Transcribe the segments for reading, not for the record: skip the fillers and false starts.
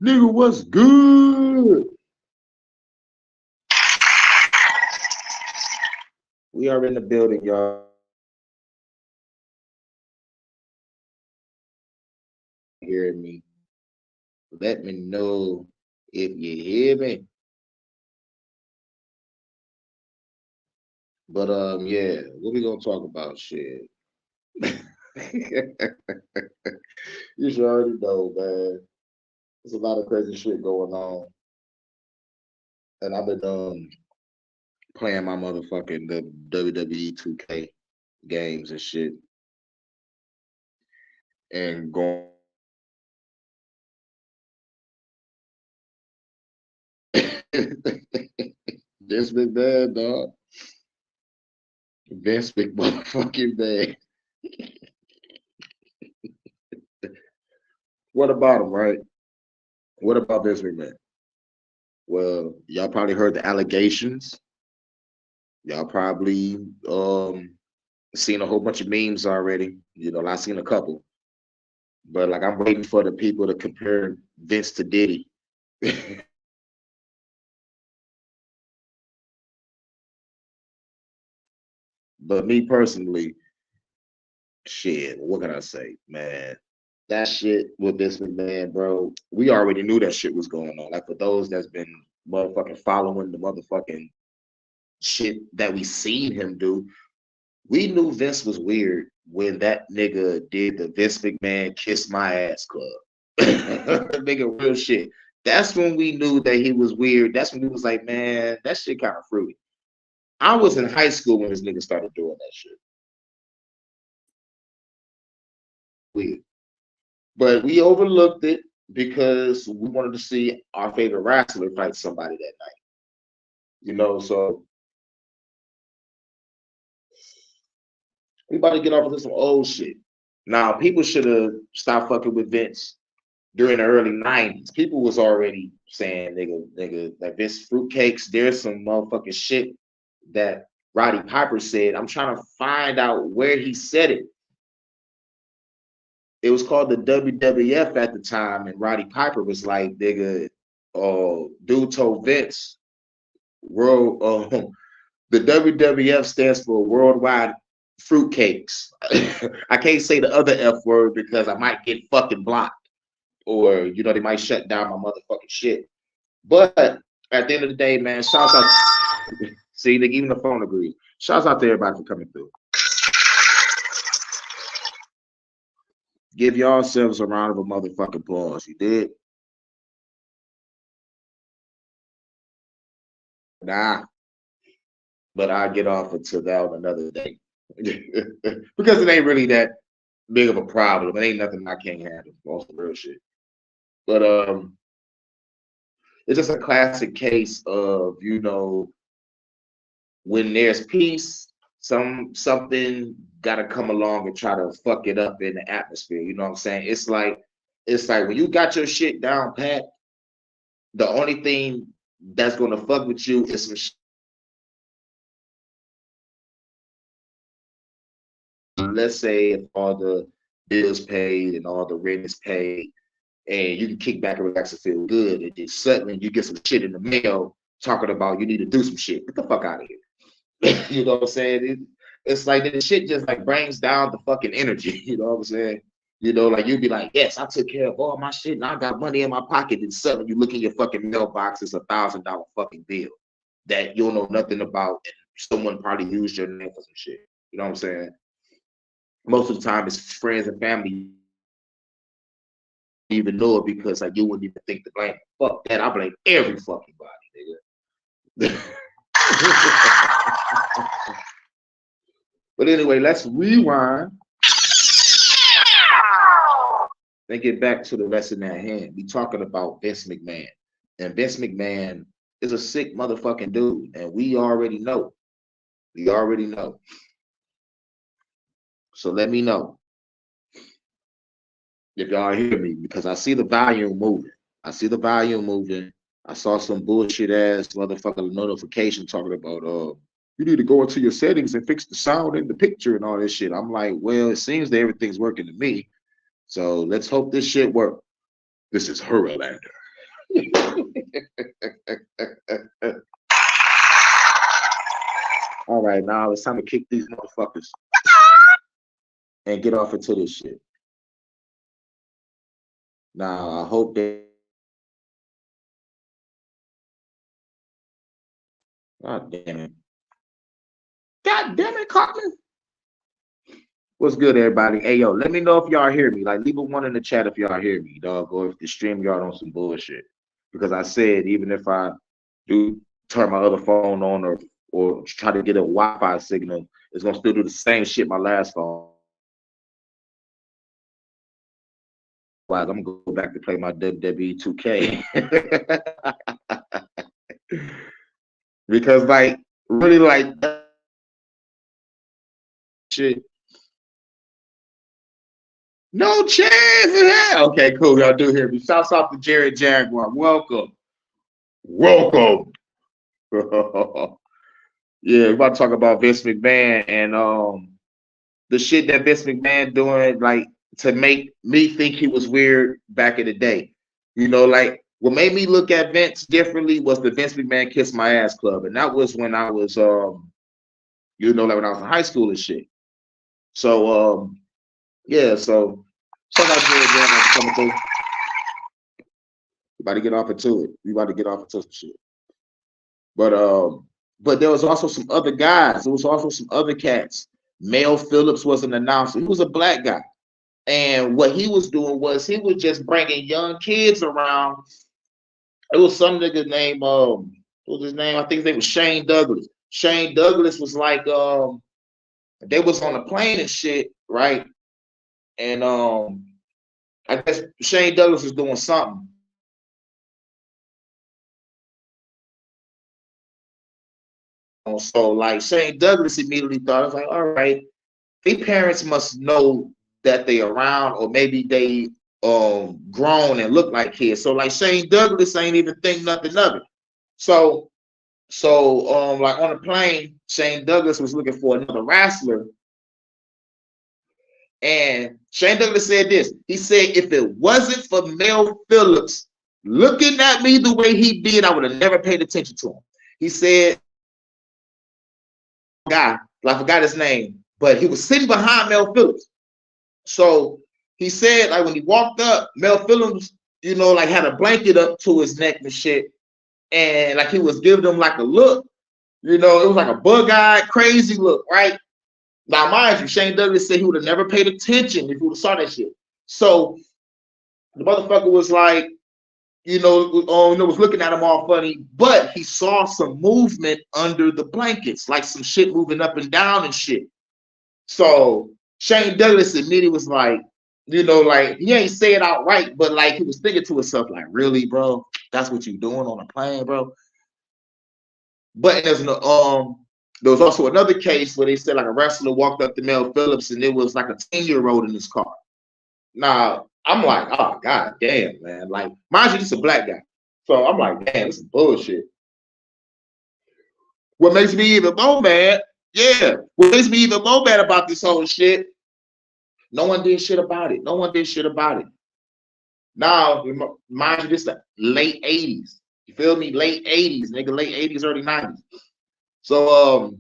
Nigga, what's good? We are in the building, y'all. Hear me? Let me know if you hear me. But yeah, what we gonna talk about? Shit. You should already know, man. There's a lot of crazy shit going on, and I've been playing my motherfucking the WWE 2K games and shit, and going. This big bad dog. Vince big motherfucking bad. What about him, right? What about Vince McMahon? Well, y'all probably heard the allegations. Y'all probably seen a whole bunch of memes already. You know, I've seen a couple. But like I'm waiting for the people to compare Vince to Diddy. But me personally, shit, what can I say, man? That shit with Vince McMahon, bro, we already knew that shit was going on. Like for those that's been motherfucking following the motherfucking shit that we seen him do, we knew Vince was weird when that nigga did the Vince McMahon Kiss My Ass Club. Nigga, real shit. That's when we knew that he was weird. That's when we was like, man, that shit kind of fruity. I was in high school when this nigga started doing that shit. Weird. But we overlooked it because we wanted to see our favorite wrestler fight somebody that night. You know, so we about to get off of some old shit. Now, people should have stopped fucking with Vince during the early 90s. People was already saying, nigga, like Vince fruitcakes, there's some motherfucking shit that Roddy Piper said. I'm trying to find out where he said it. It was called the WWF at the time, and Roddy Piper was like, nigga, dude told Vince, world, the WWF stands for Worldwide Fruitcakes. I can't say the other F word because I might get fucking blocked, or you know they might shut down my motherfucking shit. But at the end of the day, man, shouts out. See, even the phone agrees. Shouts out to everybody for coming through. Give yourselves a round of a motherfucking applause. You did? Nah, but I get off until that on another day. Because it ain't really that big of a problem. It ain't nothing I can't handle. Most of the real shit. But it's just a classic case of, you know, when there's peace, something gotta come along and try to fuck it up in the atmosphere. You know what I'm saying? It's like when you got your shit down pat, the only thing that's gonna fuck with you is some let's say if all the bills paid and all the rent is paid and you can kick back and relax and feel good, and then suddenly you get some shit in the mail talking about you need to do some shit. Get the fuck out of here. You know what I'm saying? It's like the shit just like brings down the fucking energy. You know what I'm saying? You know, like you'd be like, yes, I took care of all my shit and I got money in my pocket. And suddenly you look in your fucking mailbox, it's $1,000 fucking bill that you don't know nothing about. And someone probably used your name for some shit. You know what I'm saying? Most of the time it's friends and family even know it because like you wouldn't even think to blame. Fuck that. I blame every fucking body, nigga. But anyway, let's rewind and get back to the lesson at hand. We talking about Vince McMahon. And Vince McMahon is a sick motherfucking dude. And we already know. We already know. So let me know if y'all hear me because I see the volume moving. I see the volume moving. I saw some bullshit ass motherfucking notification talking about you need to go into your settings and fix the sound in the picture and all this shit. I'm like, well, it seems that everything's working to me. So let's hope this shit works. This is Herlander. All right, now it's time to kick these motherfuckers and get off into this shit. Now I hope they. God damn it! God damn it, Cartman! What's good, everybody? Hey, yo, let me know if y'all hear me. Like, leave a one in the chat if y'all hear me, dog, or if the stream y'all on some bullshit. Because I said, even if I do turn my other phone on or try to get a Wi-Fi signal, it's gonna still do the same shit my last phone. I'm gonna go back to play my WWE 2K. Because, like, really, like, shit. No chance in hell. Okay, cool. Y'all do hear me. Shouts out to Jared Jaguar. Welcome. Welcome. Yeah, we're about to talk about Vince McMahon and the shit that Vince McMahon doing, like, to make me think he was weird back in the day. You know, like, what made me look at Vince differently was the Vince McMahon Kiss My Ass Club. And that was when I was you know, like when I was in high school and shit. So yeah, so shout out to Jared Jaguar for coming through. We about to get off into it. We about to get off into some shit. But there was also some other guys. There was also some other cats. Mel Phillips was an announcer. He was a black guy. And what he was doing was he was just bringing young kids around. It was some nigga named, what was his name? I think his name was Shane Douglas. Shane Douglas was like, they was on a plane and shit, right? And I guess Shane Douglas was doing something. So like Shane Douglas immediately thought, I was like, all right, their parents must know that they around, or maybe they grown and look like kids. So like Shane Douglas ain't even think nothing of it. So like on the plane, Shane Douglas was looking for another wrestler. And Shane Douglas said this. He said, if it wasn't for Mel Phillips looking at me the way he did, I would have never paid attention to him. He said, guy, I forgot his name, but he was sitting behind Mel Phillips. So he said, like when he walked up, Mel Phillips, you know, like had a blanket up to his neck and shit. And like he was giving him like a look, you know, it was like a bug-eyed, crazy look, right? Now, mind you, Shane Douglas said he would have never paid attention if he would have saw that shit. So the motherfucker was like, you know, was looking at him all funny, but he saw some movement under the blankets, like some shit moving up and down and shit. So Shane Douglas immediately was like, you know, like he ain't say it outright, but like he was thinking to himself, like, really, bro? That's what you doing on a plane, bro? But there's no there was also another case where they said like a wrestler walked up to Mel Phillips and there was like a 10-year-old in his car. Now I'm like, oh god damn, man. Like, mind you, this is a black guy. So I'm like, damn, this is bullshit. What makes me even more mad, what makes me even more mad about this whole shit, no one did shit about it. No one did shit about it. Now, mind you, this is the late 80s. You feel me? Late 80s, nigga, late 80s, early 90s. So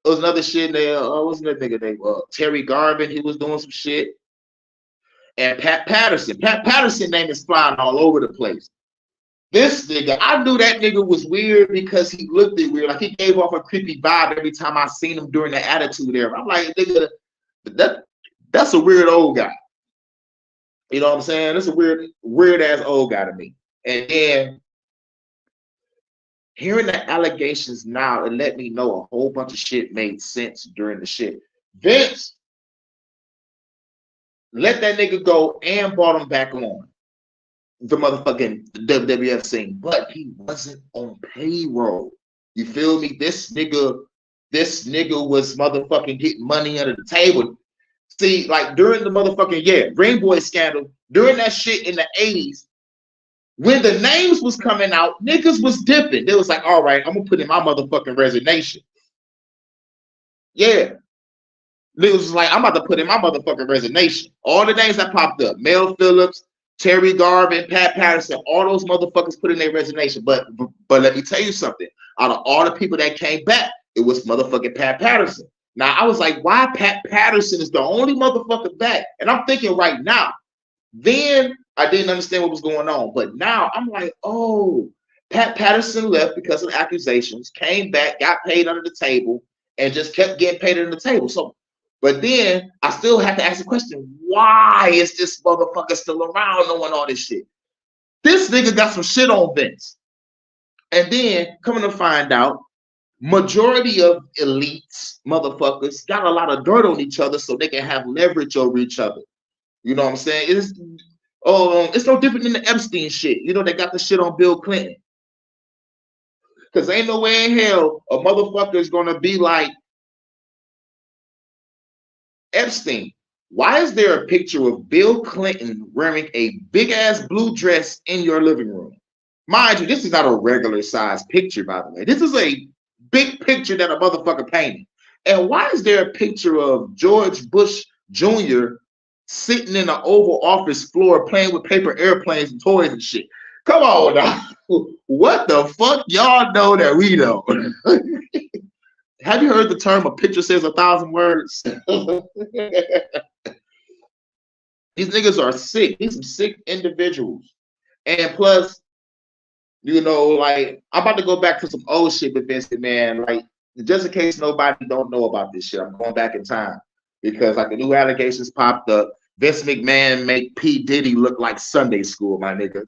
there was another shit there. What's that nigga name? Terry Garvin, he was doing some shit. And Pat Patterson name is flying all over the place. This nigga, I knew that nigga was weird because he looked it weird. Like he gave off a creepy vibe every time I seen him during the Attitude Era. I'm like, nigga, that's a weird old guy. You know what I'm saying? That's a weird ass old guy to me. And then hearing the allegations now, it let me know a whole bunch of shit made sense during the shit. Vince let that nigga go and brought him back on the motherfucking WWF scene, but he wasn't on payroll. You feel me? This nigga was motherfucking getting money under the table. See, like during the motherfucking Ring Boy scandal, during that shit in the 80s, when the names was coming out, niggas was dipping. They was like, all right, I'm gonna put in my motherfucking resignation. Yeah. Niggas was like, I'm about to put in my motherfucking resignation. All the names that popped up, Mel Phillips, Terry Garvin, Pat Patterson, all those motherfuckers put in their resignation. But let me tell you something. Out of all the people that came back, it was motherfucking Pat Patterson. Now I was like, why Pat Patterson is the only motherfucker back? And I'm thinking right now. Then I didn't understand what was going on. But now I'm like, oh, Pat Patterson left because of accusations, came back, got paid under the table, and just kept getting paid under the table. So, but then I still have to ask the question, why is this motherfucker still around knowing all this shit? This nigga got some shit on Vince. And then coming to find out, majority of elites, motherfuckers, got a lot of dirt on each other so they can have leverage over each other. You know what I'm saying? It's no different than the Epstein shit. You know, they got the shit on Bill Clinton. Because ain't no way in hell a motherfucker is going to be like Epstein. Why is there a picture of Bill Clinton wearing a big-ass blue dress in your living room? Mind you, this is not a regular size picture, by the way. This is a big picture that a motherfucker painted. And why is there a picture of George Bush Jr. sitting in the Oval Office floor playing with paper airplanes and toys and shit? Come on now. What the fuck y'all know that we don't? Have you heard the term a picture says 1,000 words? These niggas are sick. These some sick individuals. And plus, you know, like, I'm about to go back to some old shit with Vince McMahon. Like, just in case nobody don't know about this shit, I'm going back in time. Because, like, the new allegations popped up. Vince McMahon make P. Diddy look like Sunday school, my nigga.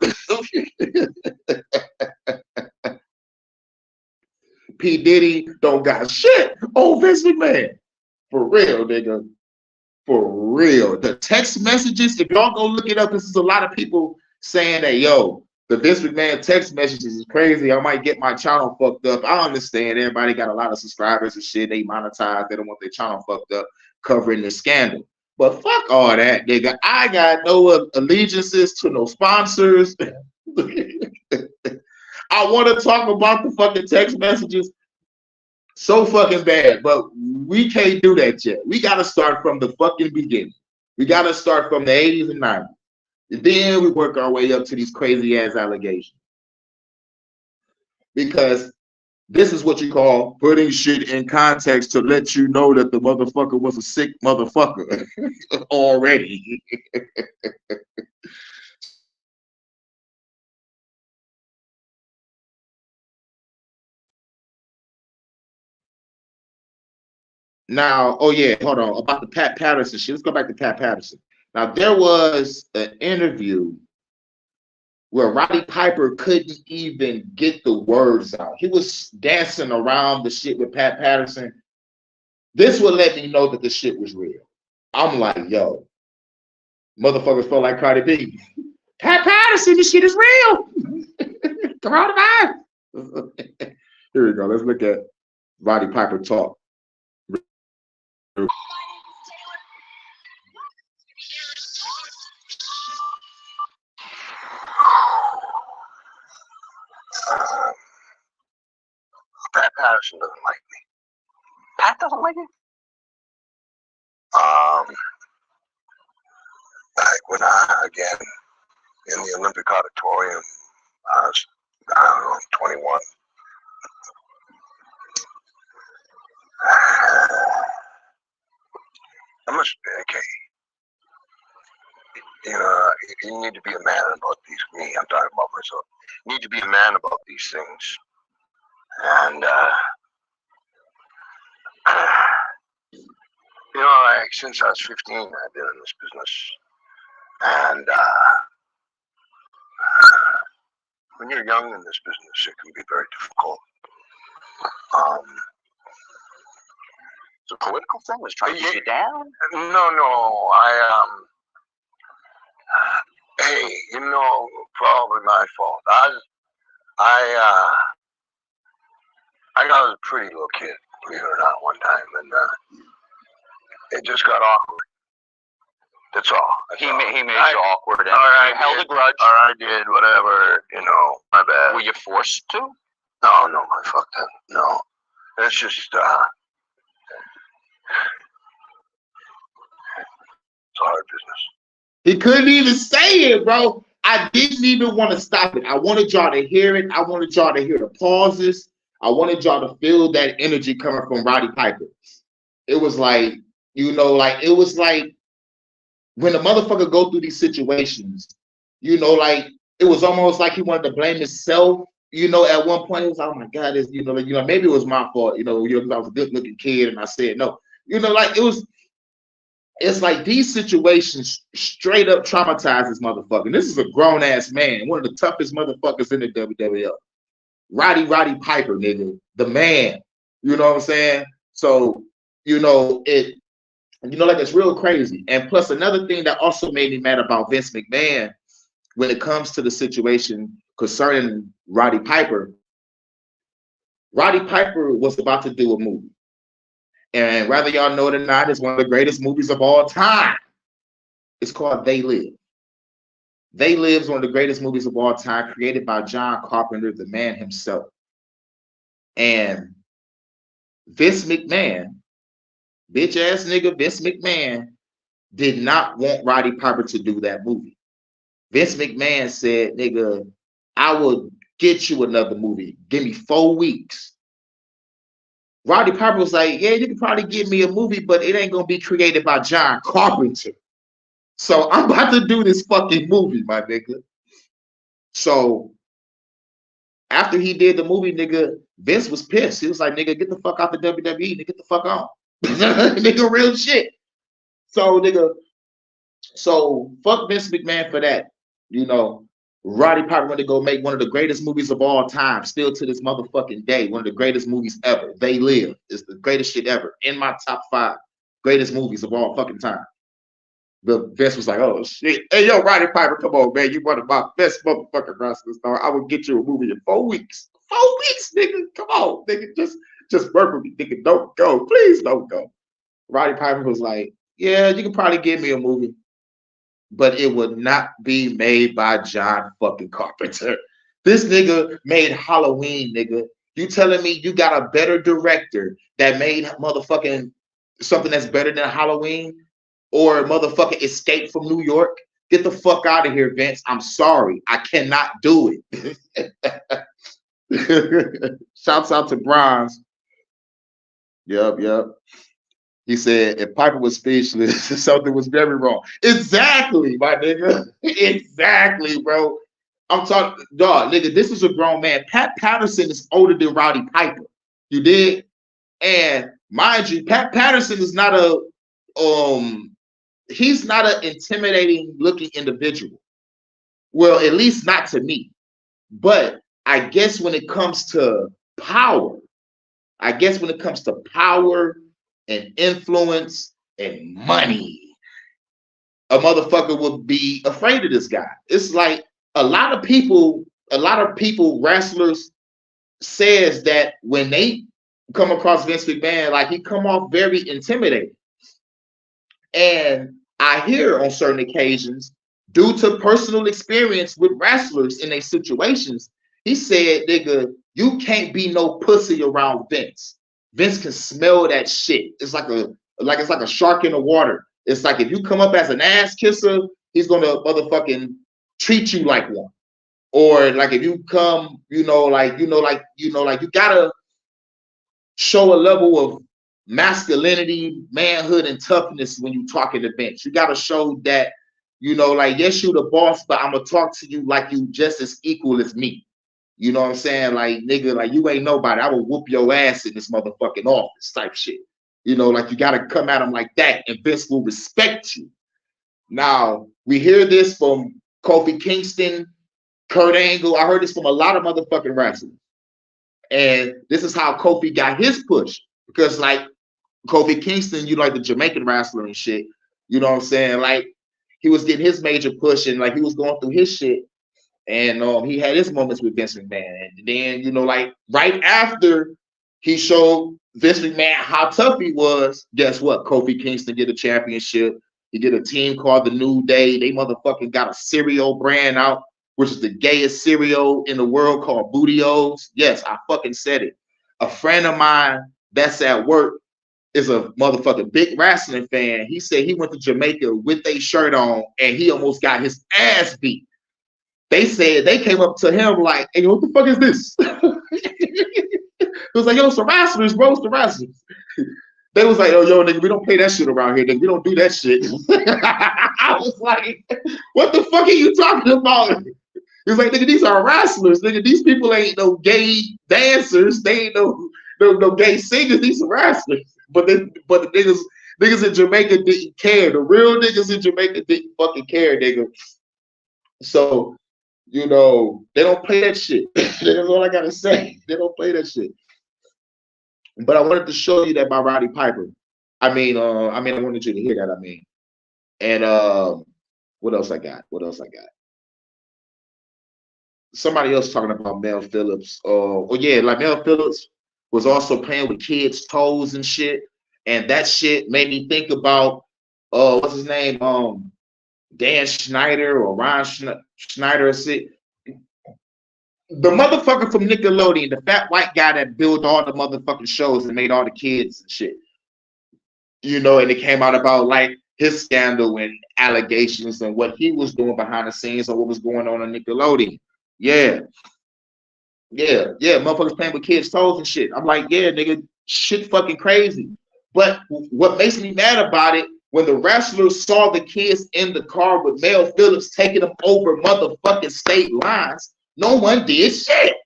P. Diddy don't got shit on Vince McMahon. For real, nigga. For real. The text messages, if y'all go look it up, this is a lot of people saying that, yo, the Vince McMahon text messages is crazy. I might get my channel fucked up. I understand everybody got a lot of subscribers and shit. They monetize. They don't want their channel fucked up covering the scandal. But fuck all that, nigga. I got no allegiances to no sponsors. I want to talk about the fucking text messages so fucking bad, but we can't do that yet. We got to start from the fucking beginning. We got to start from the 80s and 90s. And then we work our way up to these crazy ass allegations. Because this is what you call putting shit in context to let you know that the motherfucker was a sick motherfucker already. Now, oh yeah, hold on, about the Pat Patterson shit. Let's go back to Pat Patterson. Now, there was an interview where Roddy Piper couldn't even get the words out. He was dancing around the shit with Pat Patterson. This would let me know that the shit was real. I'm like, yo, motherfuckers felt like Cardi B. Pat Patterson, this shit is real. Coronavirus. Here we go. Let's look at Roddy Piper talk. Pat Patterson doesn't like me. Pat doesn't like you? Like when again, in the Olympic Auditorium, I was, I don't know, 21. I'm just, okay. You need to be a man about these, I'm talking about myself. You need to be a man about these things. And, like since I was 15, I've been in this business. And when you're young in this business, it can be very difficult. It's a political thing? Was trying to get you down? No. Hey, probably my fault. I was a pretty little kid, believe it or not, one time, and it just got awkward. That's all. He made you awkward, and you held a grudge. Or I did, whatever, my bad. Were you forced to? No, fuck that. No. It's just, it's hard business. He couldn't even say it, bro. I didn't even want to stop it. I wanted y'all to hear it. I wanted y'all to hear the pauses. I wanted y'all to feel that energy coming from Roddy Piper. It was like, you know, like it was like when the motherfucker go through these situations, you know, like it was almost like he wanted to blame himself. You know, at one point he was like, "Oh my God, this, maybe it was my fault. I was a good-looking kid, and I said no. Like it was. It's like these situations straight up traumatize this motherfucker. And this is a grown ass man, one of the toughest motherfuckers in the WWF. Roddy Piper, nigga, the man. You know what I'm saying? So, like it's real crazy. And plus another thing that also made me mad about Vince McMahon when it comes to the situation concerning Roddy Piper was about to do a movie. And whether y'all know it or not, it's one of the greatest movies of all time. It's called They Live. They Live is one of the greatest movies of all time, created by John Carpenter, the man himself. And Vince McMahon, bitch ass nigga Vince McMahon, did not want Roddy Piper to do that movie. Vince McMahon said, nigga, I will get you another movie. Give me 4 weeks. Roddy Piper was like, yeah, you can probably give me a movie, but it ain't gonna be created by John Carpenter. So I'm about to do this fucking movie, my nigga. So after he did the movie, nigga, Vince was pissed. He was like, nigga, get the fuck out the WWE, nigga, get the fuck on. Nigga, real shit. So, nigga, fuck Vince McMahon for that. Roddy Piper went to go make one of the greatest movies of all time, still to this motherfucking day, one of the greatest movies ever. They Live is the greatest shit ever. In my top 5 greatest movies of all fucking time. The Vince was like, oh shit. Hey, yo, Roddy Piper, come on, man. You one of my best motherfucking wrestlers, dog. I will get you a movie in 4 weeks. 4 weeks, nigga. Come on, nigga. Just work with me, nigga. Don't go. Please don't go. Roddy Piper was like, yeah, you can probably give me a movie, but it would not be made by John fucking Carpenter. This nigga made Halloween, nigga. You telling me you got a better director that made motherfucking something that's better than Halloween? Or motherfucking Escape from New York? Get the fuck out of here, Vince. I'm sorry. I cannot do it. Shouts out to Bronze. Yep. He said, if Piper was speechless, something was very wrong. Exactly, my nigga. Exactly, bro. I'm talking, dog, nigga, this is a grown man. Pat Patterson is older than Roddy Piper. You did? And mind you, Pat Patterson is not he's not an intimidating looking individual. Well, at least not to me. But I guess when it comes to power and influence and money, a motherfucker would be afraid of this guy. It's like a lot of people, wrestlers, says that when they come across Vince McMahon, like he come off very intimidating. And I hear on certain occasions, due to personal experience with wrestlers in their situations, he said, nigga, you can't be no pussy around Vince. Vince can smell that shit. It's like a shark in the water. It's like if you come up as an ass kisser, he's gonna motherfucking treat you like one. Or like if you come, you gotta show a level of masculinity, manhood, and toughness when you talk in the bench. You gotta show that, yes, you the boss, but I'm gonna talk to you like you just as equal as me. You know what I'm saying? Like, nigga, like you ain't nobody. I will whoop your ass in this motherfucking office type shit. Like you gotta come at him like that, and Vince will respect you. Now, we hear this from Kofi Kingston, Kurt Angle. I heard this from a lot of motherfucking wrestlers. And this is how Kofi got his push. Because like Kofi Kingston, like the Jamaican wrestler and shit. You know what I'm saying? Like he was getting his major push and like he was going through his shit. And he had his moments with Vince McMahon. And then, like right after he showed Vince McMahon how tough he was, guess what? Kofi Kingston get a championship. He did a team called the New Day. They motherfucking got a cereal brand out, which is the gayest cereal in the world, called Booty-O's. Yes, I fucking said it. A friend of mine that's at work is a motherfucking big wrestling fan. He said he went to Jamaica with a shirt on and he almost got his ass beat. They said they came up to him like, "Hey, what the fuck is this?" It was like, "Yo, it's the wrestlers, bro. It's the wrestlers." They was like, "Oh, yo, nigga, we don't play that shit around here, nigga. We don't do that shit." I was like, "What the fuck are you talking about?" He's like, "Nigga, these are wrestlers. Nigga, these people ain't no gay dancers. They ain't no gay singers. These are wrestlers." But the niggas in Jamaica didn't care. The real niggas in Jamaica didn't fucking care, nigga. So, you know, they don't play that shit. That's all I gotta say. They don't play that shit. But I wanted to show you that by Roddy Piper. I wanted you to hear that. And what else I got? Somebody else talking about Mel Phillips. Like Mel Phillips was also playing with kids' toes and shit. And that shit made me think about what's his name? Dan Schneider or Ron Schneider or shit. The motherfucker from Nickelodeon, the fat white guy that built all the motherfucking shows and made all the kids and shit. You know, and it came out about like his scandal and allegations and what he was doing behind the scenes or what was going on Nickelodeon. Yeah, motherfuckers playing with kids' toes and shit. I'm like, yeah, nigga, shit fucking crazy. But what makes me mad about it, when the wrestlers saw the kids in the car with Mel Phillips taking them over motherfucking state lines, no one did shit.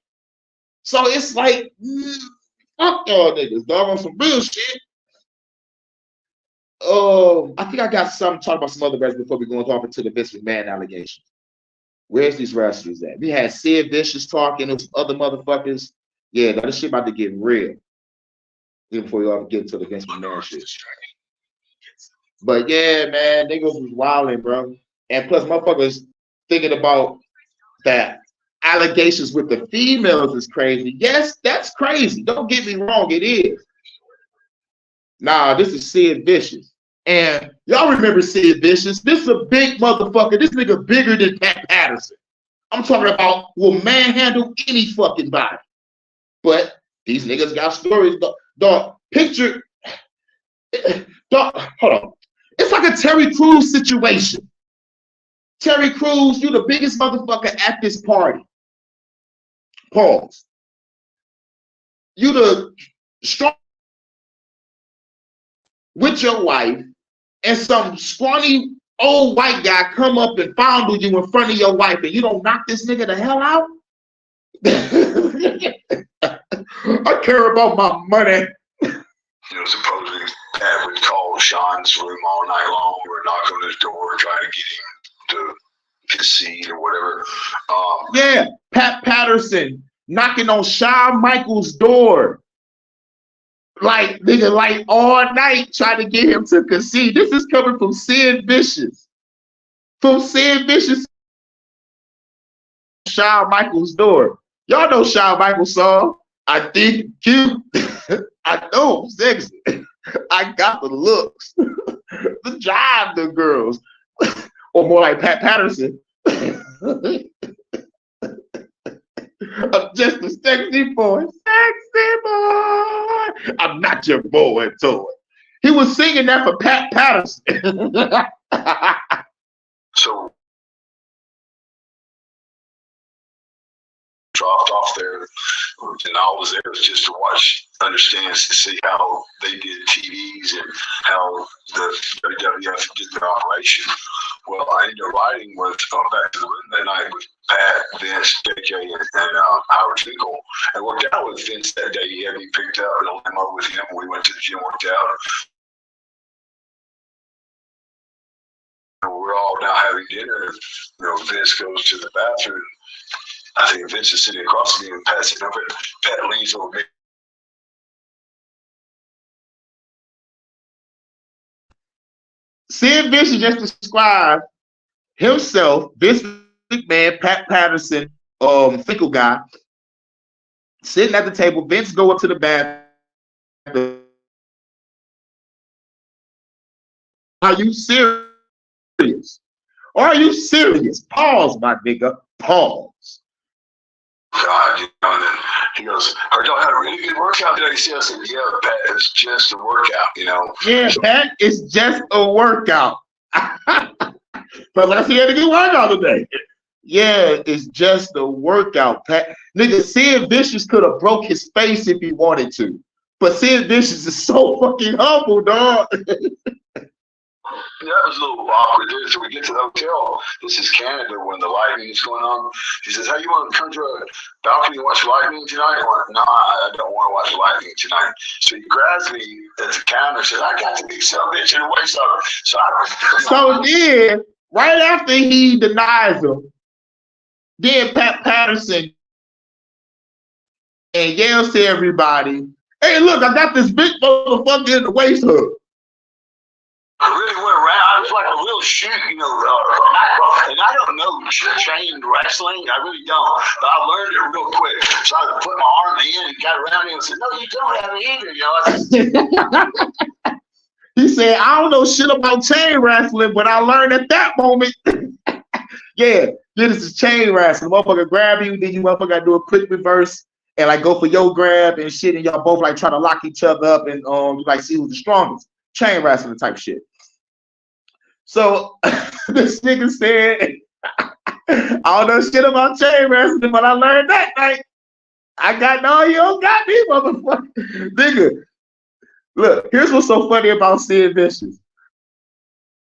So it's like, fuck y'all niggas, dog, on some real shit. I think I got something to talk about some other wrestlers before we go off into the Vince McMahon allegations. Where's these wrestlers at? We had Sid Vicious talking, those other motherfuckers. Yeah, this shit about to get real. Even before we all get to the Vince McMahon shit. But yeah, man, niggas was wilding, bro. And plus, motherfuckers thinking about that allegations with the females is crazy. Yes, that's crazy. Don't get me wrong, it is. Nah, this is Sid Vicious. And y'all remember Sid Vicious? This is a big motherfucker. This nigga bigger than Pat Patterson. I'm talking about will manhandle any fucking body. But these niggas got stories. Dog, picture. Dog, hold on. It's like a Terry Crews situation. Terry Crews, you the biggest motherfucker at this party. Pause. You the strong with your wife, and some scrawny old white guy come up and fondle you in front of your wife, and you don't knock this nigga the hell out? I care about my money. You know, supposedly Pat would call Sean's room all night long or knock on his door trying to get him to his seat or whatever. Yeah, Pat Patterson knocking on Shawn Michaels' door. Like, nigga, like all night trying to get him to concede. This is coming from Sid Vicious. From Sid Vicious, Shawn Michaels' door. Y'all know Shawn Michaels' song, I Think Cute. I know I'm sexy. I got the looks. The drive the girls. Or more like Pat Patterson. I'm just a sexy boy. Sexy boy. I'm not your boy toy. He was singing that for Pat Patterson. So dropped off there, and I was there just to watch, understand, to see how they did TVs and how the WWF did their operation. Well, I ended up riding with back to the room that night with Pat, Vince, JJ, and Howard Finkel, and worked out with Vince that day. He had me picked up in a limo with him. We went to the gym, worked out. We're all now having dinner. You know, Vince goes to the bathroom. I think Vince is sitting across from me and Pat's sitting over. Pat leans over me. Sid Vicious just described himself, Vince McMahon, Pat Patterson, Finkel guy, sitting at the table. Vince go up to the bathroom. Are you serious? Are you serious? Pause, my nigga. Pause. God, you know, and then he goes, "Heard y'all had a really good workout today." I said, "Yeah, Pat, it's just a workout, you know." Yeah, Pat, it's just a workout. But let's see, had a good workout today. Yeah, it's just a workout, Pat. Nigga, Sid Vicious could have broke his face if he wanted to. But Sid Vicious is so fucking humble, dog. That was a little awkward, dude. So we get to the hotel. This is Canada when the lightning is going on. He says, "Hey, you want to come to a balcony and watch lightning tonight?" I went, "No, I don't want to watch lightning tonight." So he grabs me at the counter and says, "I got the big son of a bitch in the waist of it." So then, right after he denies him, then Pat Patterson and yells to everybody, "Hey, look, I got this big motherfucker in the waist hook." I really went around. I was like a little shoot, you know, and I don't know chained wrestling. I really don't. But I learned it real quick. So I put my arm in and got around him and said, "No, you don't have it either." You know, He said, "I don't know shit about chain wrestling, but I learned at that moment." Yeah, this is chain wrestling. Motherfucker grab you, then you motherfucker gotta do a quick reverse and like go for your grab and shit, and y'all both like try to lock each other up and like see who's the strongest. Chain wrestling type shit. So this nigga said, "I don't know shit about chain wrestling, but I learned that night. I got no, you don't got me, motherfucker." Nigga, look, here's what's so funny about Sid Vicious.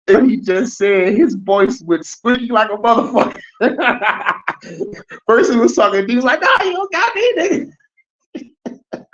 He just said his voice would squeak like a motherfucker. First he was talking, he was like, "No, you don't got me, nigga."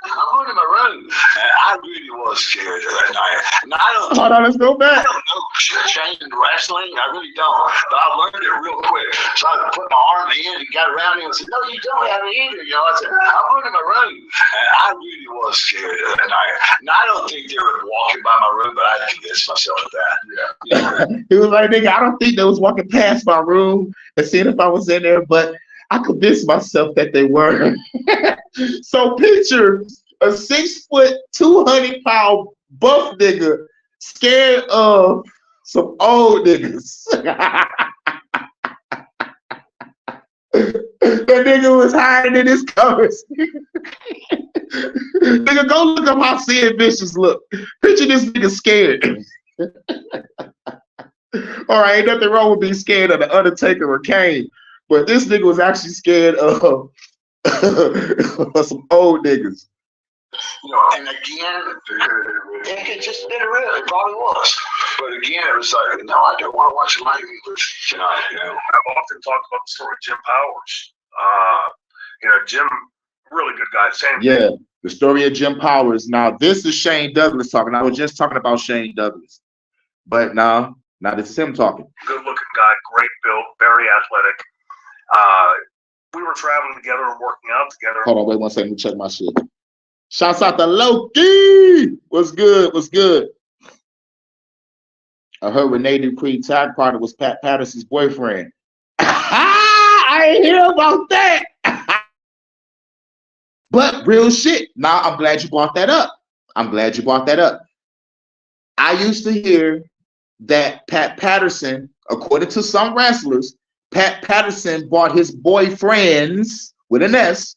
I'm in my room, and I really was scared that night. And I don't. Hold on, let's go back. I don't know chain wrestling. I really don't. But I learned it real quick. So I put my arm in and got around him and said, "No, you don't have it either." You know, I said, "I'm in my room," and I really was scared that night. And I don't think they were walking by my room, but I convinced myself of that. Yeah. He was like, "Nigga, I don't think they was walking past my room and seeing if I was in there, but I convinced myself that they were." So picture a 6 foot, 200-pound buff nigga scared of some old niggas. That nigga was hiding in his covers. Nigga, go look up how Sid Vicious look. Picture this nigga scared. All right, ain't nothing wrong with being scared of the Undertaker or Kane, but this nigga was actually scared of some old niggas. You know, and again, it could just been real. It probably was. But again, it was like, no, I don't want to watch lightning tonight. You know, I've often talked about the story of Jim Powers. You know, Jim, really good guy. Same Yeah, thing. the story of Jim Powers. Now, this is Shane Douglas talking. I was just talking about Shane Douglas. But now this is him talking. Good looking guy, great build, very athletic. We were traveling together and working out together. Hold on, wait 1 second. Let me check my shit. Shouts out to Loki. What's good? What's good? I heard Renee Dupree tag partner was Pat Patterson's boyfriend. I ain't hear about that. But real shit. Now I'm glad you brought that up. I used to hear that Pat Patterson, according to some wrestlers, Pat Patterson brought his boyfriends with an S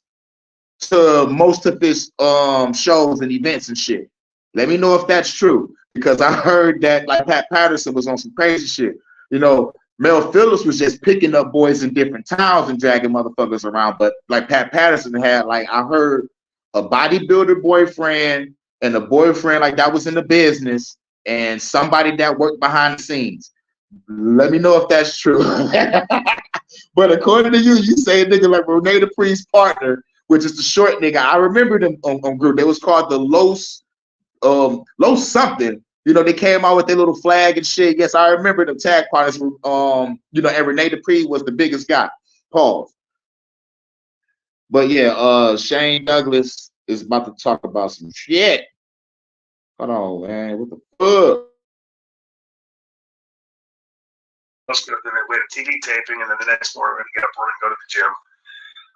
to most of his shows and events and shit. Let me know if that's true, because I heard that like Pat Patterson was on some crazy shit. You know, Mel Phillips was just picking up boys in different towns and dragging motherfuckers around, but like Pat Patterson had, like, I heard a bodybuilder boyfriend and a boyfriend like that was in the business and somebody that worked behind the scenes. Let me know if that's true. But according to you, you say a nigga like Renee Dupree's partner, which is the short nigga. I remember them on group. They was called the Los something. You know, they came out with their little flag and shit. Yes, I remember them tag partners. You know, and Renee Dupree was the biggest guy. Pause. But yeah, Shane Douglas is about to talk about some shit. Hold on, man. What the fuck? Then we had a TV taping, and then the next morning we're going to get up early and go to the gym.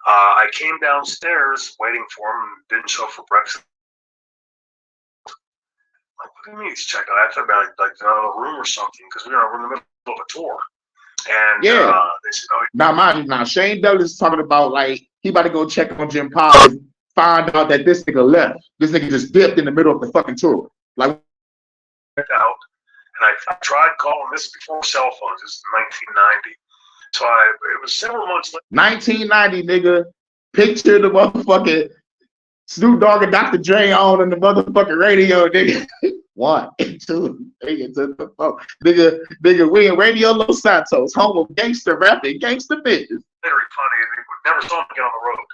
I came downstairs waiting for him and didn't show up for breakfast. Like, what do you mean he's checking out? I thought about like a room or something, because we were in the middle of a tour. And Yeah. they said, "Oh, Now Shane Douglas is talking about like He about to go check on Jim Powers, find out that this nigga left. This nigga just dipped in the middle of the fucking tour. Like, out, and I tried calling. This is before cell phones. This is 1990. So it was several months later. 1990, nigga. Picture the motherfucking Snoop Dogg and Dr. Dre on the motherfucking radio, nigga. 1, 2, 3, 4. Nigga, we in Radio Los Santos, home of gangster rap and gangster bitches. Very funny. We never saw him again on the road.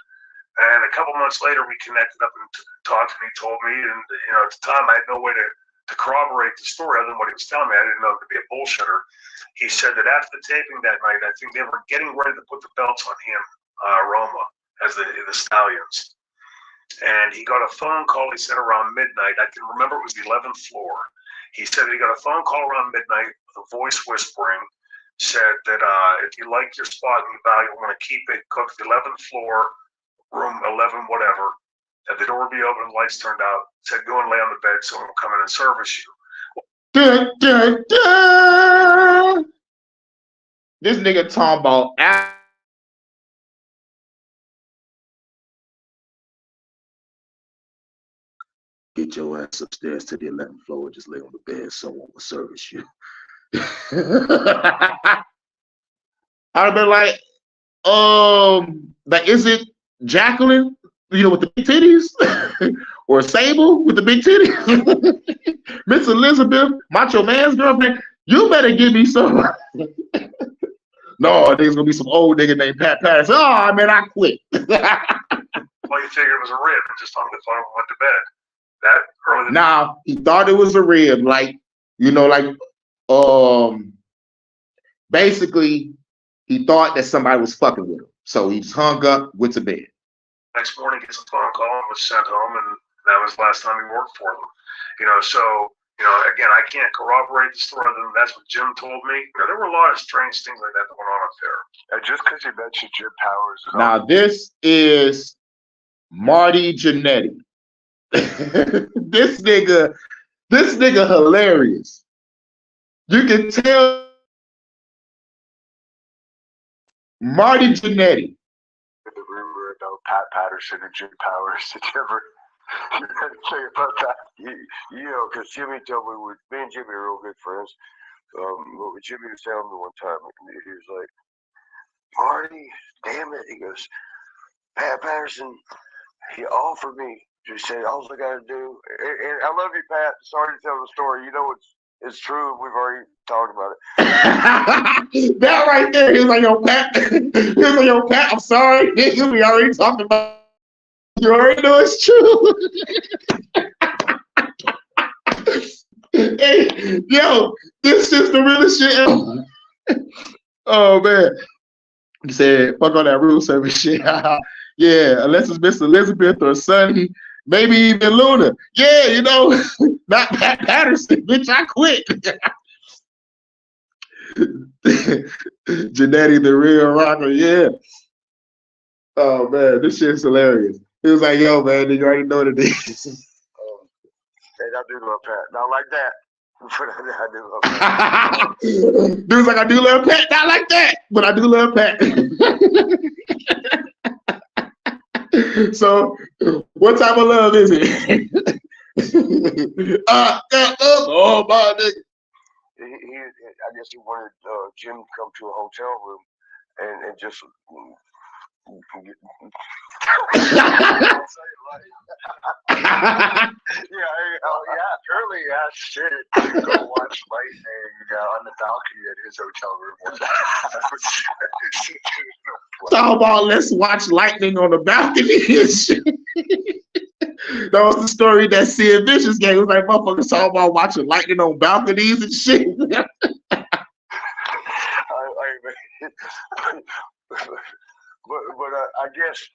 And a couple months later, we connected up and talked, and he told me, and at the time, I had no way to corroborate the story other than what he was telling me. I didn't know to be a bullshitter. He said that after the taping that night, I think they were getting ready to put the belts on him, Roma, as the Stallions. And he got a phone call, he said, around midnight. I can remember it was the 11th floor. He said he got a phone call around midnight with a voice whispering, said that if you like your spot and you value, want to keep it, go to the 11th floor, room 11, whatever. That the door would be open and lights turned out. Said, go and lay on the bed, someone will come in and service you. Dun, dun, dun. This nigga talking about get your ass upstairs to the 11th floor and just lay on the bed. Someone will service you. I'd have been like, is it Jacqueline, with the big titties? Or Sable with the big titties? Miss Elizabeth, Macho Man's girlfriend, you better give me some. No, there's gonna be some old nigga named Pat Patterson. Oh, man, I quit. Well, you figured it was a rib and just hung the phone and went to bed. That early. Now, he thought it was a rib, basically, he thought that somebody was fucking with him. So he just hung up, went to bed. Next morning, gets a phone call and was sent home, and that was the last time he worked for them. Again, I can't corroborate the story, other than that's what Jim told me. There were a lot of strange things like that went on up there. And just because you mentioned Jim Powers. Now, this is Marty Jannetty. This nigga hilarious. You can tell Marty Jannetty. The rumor about Pat Patterson and Jim Powers. Did you ever say about that? Because Jimmy told me, me and Jimmy are real good friends. But Jimmy was telling me one time, he was like, Marty, damn it. He goes, Pat Patterson, he offered me. He said, all I got to do, and I love you, Pat. Sorry to tell the story. It's true. We've already talked about it. That right there, he was like, yo, Pat. I'm sorry. We already talked about it. You already know it's true. Hey, yo, this is the realest shit. Oh, man. He said, fuck all that room service shit. Yeah, unless it's Miss Elizabeth or Sonny, maybe even Luna. Yeah, not Pat Patterson. Bitch, I quit. Jannetty, the real rocker. Yeah. Oh, man, this shit's hilarious. He was like, yo, man, you already know what it is. Hey, I do love Pat. Not like that. But I do love Pat. Dude's like, I do love Pat. Not like that, but I do love Pat. So, what type of love is it? Oh, my nigga. I guess he wanted Jim to come to a hotel room and just apparently he asked shit to go watch lightning on the balcony at his hotel room one day. Talk about let's watch lightning on the balcony and shit. That was the story that Sid Vicious gave. It was like motherfuckers talking about watching lightning on balconies and shit. But I guess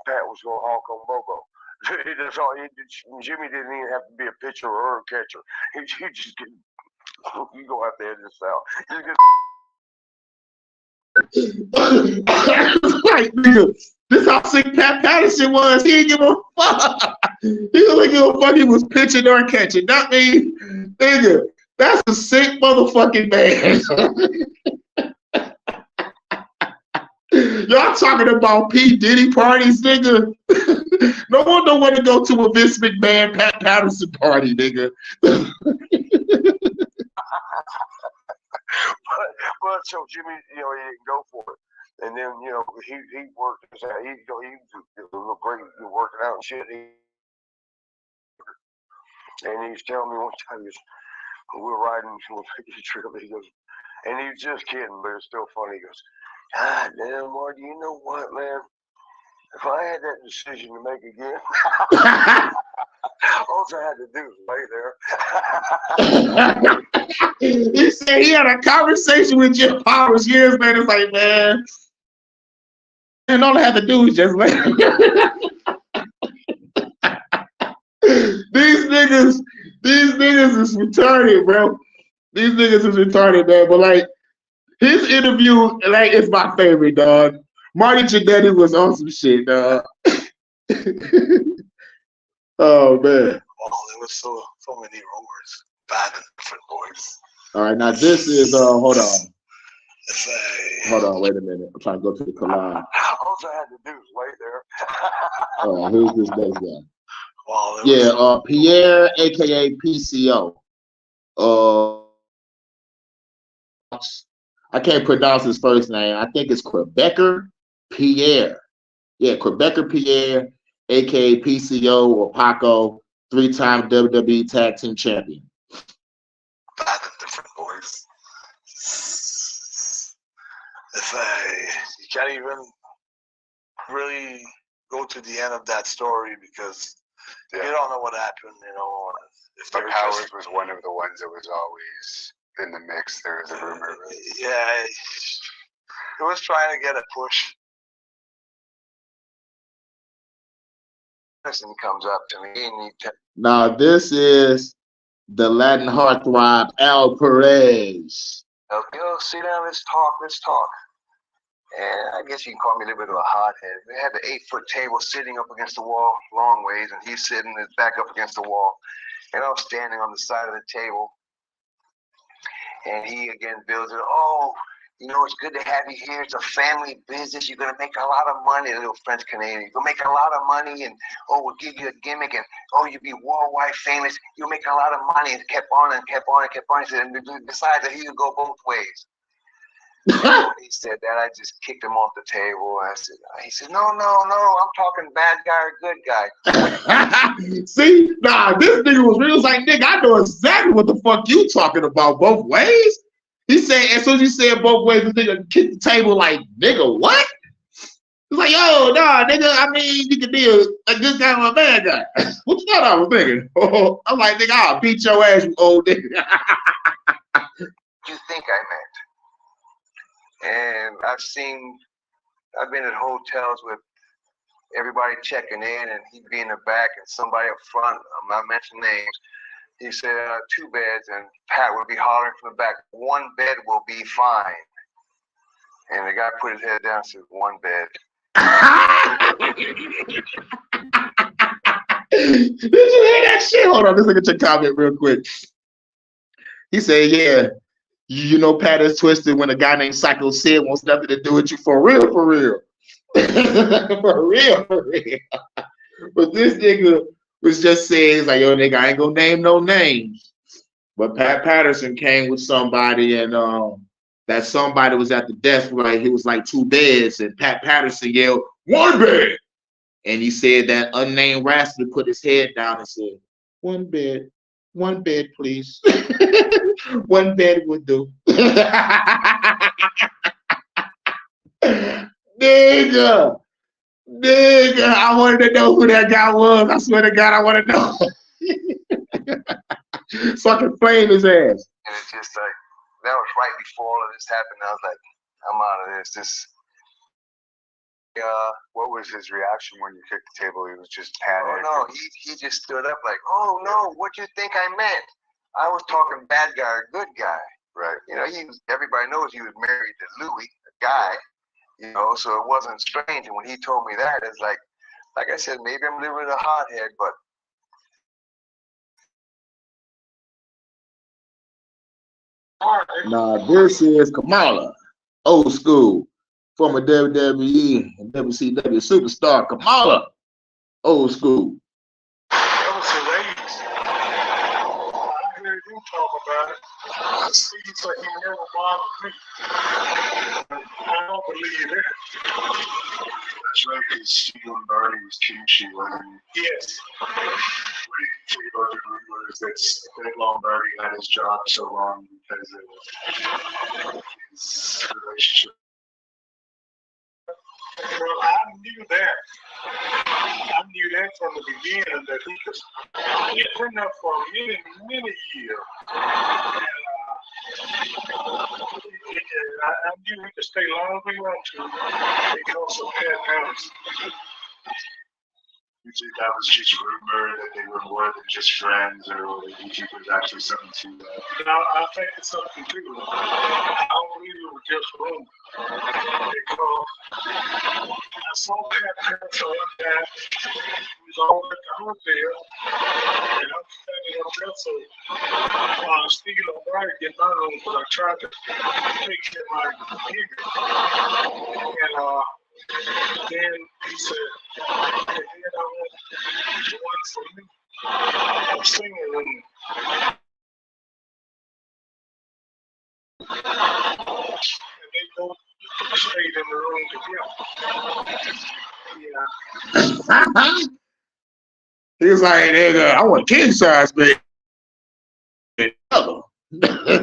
Pat was gonna honk on Bobo. That's all. Jimmy didn't even have to be a pitcher or a catcher. He just didn't. You gonna have to edit this out. Like, nigga, this how sick Pat Patterson was. He didn't give a fuck. He didn't give a fuck. He was pitching or catching. Not me, nigga. That's a sick motherfucking man. Y'all talking about P. Diddy parties, nigga? No one don't want to go to a Vince McMahon, Pat Patterson party, nigga. But so Jimmy, he didn't go for it. And then, he worked his ass. He was great working out and shit. And he was telling me one time, we were riding on a picnic trip, he goes, and he was just kidding, but it's still funny. He goes, God damn, Marty, you know what, man? If I had that decision to make again, all I had to do was lay there. He said he had a conversation with Jim Powers years later. It's like, man, and all I had to do was just lay. These niggas is retarded, bro. These niggas is retarded, man. But like his interview, like, it's my favorite, dog. Marty Jannetty was on some shit, dog. Oh man. Well, there was so many rumors, bad and different boys. All right, now this is hold on. Say, Hold on, wait a minute. I'm trying to go to the collage. all I had to do was lay there. All right, who's this next guy? Well, Yeah, Pierre, aka PCO. I can't pronounce his first name. I think it's Quebecer Pierre. Yeah, Quebecer Pierre, aka PCO or Paco, 3-time WWE Tag Team Champion. bad and different boys. You can't even really go to the end of that story because you don't know what happened, If But they're Powers just, was one of the ones that was always in the mix. There was a rumor. yeah, he was trying to get a push. Person comes up to me and Now this is the Latin heartthrob Al Perez. sit down, let's talk. And I guess you can call me a little bit of a hothead. We had the 8-foot table sitting up against the wall long ways, and he's sitting his back up against the wall. And I was standing on the side of the table. And he again builds it. Oh, it's good to have you here. It's a family business. You're going to make a lot of money. A little French Canadian. You're going to make a lot of money, and we'll give you a gimmick, and you'll be worldwide famous. You'll make a lot of money. And kept on and kept on and kept on. He said, and besides that, he could go both ways. When he said that, I just kicked him off the table. He said, no, I'm talking bad guy or good guy. See, this nigga was real. He was like, nigga, I know exactly what the fuck you talking about both ways. He said, as soon as you said both ways, the nigga kicked the table like, nigga, what? He's like, yo, nah, nigga, I mean, you can be a good guy or a bad guy. What you thought I was thinking? I'm like, nigga, I'll beat your ass, you old nigga. What do you think I meant? And I've been at hotels with everybody checking in, and he'd be in the back and somebody up front, I'm not mentioning names, he said 2 beds, and Pat would be hollering from the back, 1 bed will be fine. And the guy put his head down and said, 1 bed. Did you hear that shit? Hold on, let's look at your comment real quick. He said, yeah, Pat is twisted when a guy named Psycho Sid wants nothing to do with you for real. For real. But this nigga was just saying, he's like, yo, nigga, I ain't gonna name no names. But Pat Patterson came with somebody, and that somebody was at the desk, right? He was like 2 beds, and Pat Patterson yelled, 1 bed. And he said that unnamed rascal put his head down and said, 1 bed. 1 bed, please. 1 bed would do. Nigga, I wanted to know who that guy was. I swear to God, I want to know. So I can flame his ass. And it's just like, that was right before all of this happened. I was like, I'm out of this. What was his reaction when you kicked the table? He was just Oh panicked. no, he just stood up like, oh no, what you think I meant? I was talking bad guy or good guy. Right. Everybody knows he was married to Louis, a guy, so it wasn't strange. And when he told me that, it's like I said, maybe I'm a little bit of a hothead, but Nah, this is Kamala, old school. former WWE and WCW superstar Kamala, old school. That was his age. I heard him talk about it. He said he never bothered me. I don't believe that. That's right, because Steve Lombardi was Kimchi when Yes. we think about the rumors that Lombardi had his job so long because of his relationship. Well, I knew that. I knew that from the beginning that he had been there for many years. And, I knew he could stay long as he wanted to because of Pat Patterson. You think that was just rumor that they were more than just friends, or do you think there's actually something to that? Now, I think it's something too. I don't believe it was just rumor. Because I saw Pat Patterson one time. He was over at the hotel, and I'm standing up there, so Steve Lombardi get my room, but I tried to take him out of the computer. And then he said, and then I went one for me. I'm singing room. And they both stayed in the room together. Yeah. He was like, nigga, I want king size, baby. So it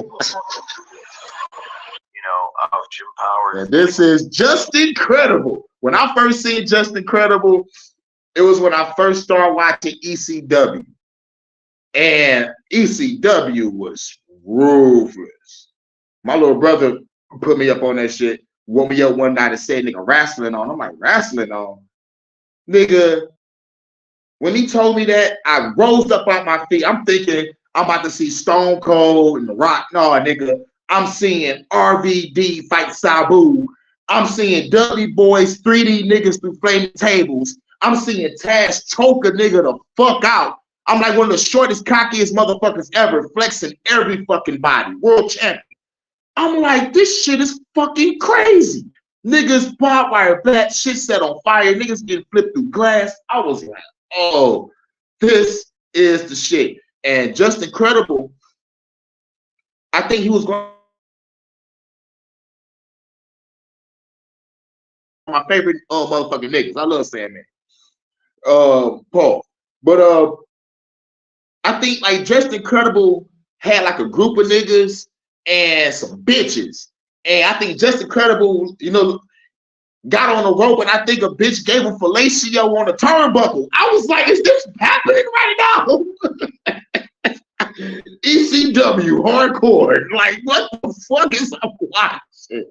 was something to of Jim Powers. And this is just incredible. When I first seen Just Incredible, it was when I first started watching ECW. And ECW was ruthless. My little brother put me up on that shit, woke me up one night and said, nigga, wrestling on. I'm like, wrestling on? Nigga, when he told me that, I rose up out my feet. I'm thinking I'm about to see Stone Cold and The Rock. No, nigga. I'm seeing RVD fight Sabu. I'm seeing Dudley Boys 3D niggas through flaming tables. I'm seeing Taz choke a nigga the fuck out. I'm like one of the shortest, cockiest motherfuckers ever, flexing every fucking body. World champion. I'm like, this shit is fucking crazy. Niggas barbed wire bat, shit set on fire. Niggas getting flipped through glass. I was like, oh, this is the shit. And Just Incredible, I think he was going my favorite motherfucking niggas. I love Sandman. Paul. But I think like Just Incredible had like a group of niggas and some bitches. And I think Just Incredible, you know, got on a rope and I think a bitch gave him fellatio on a turnbuckle. I was like, is this happening right now? ECW hardcore. Like, what the fuck is I'm watching?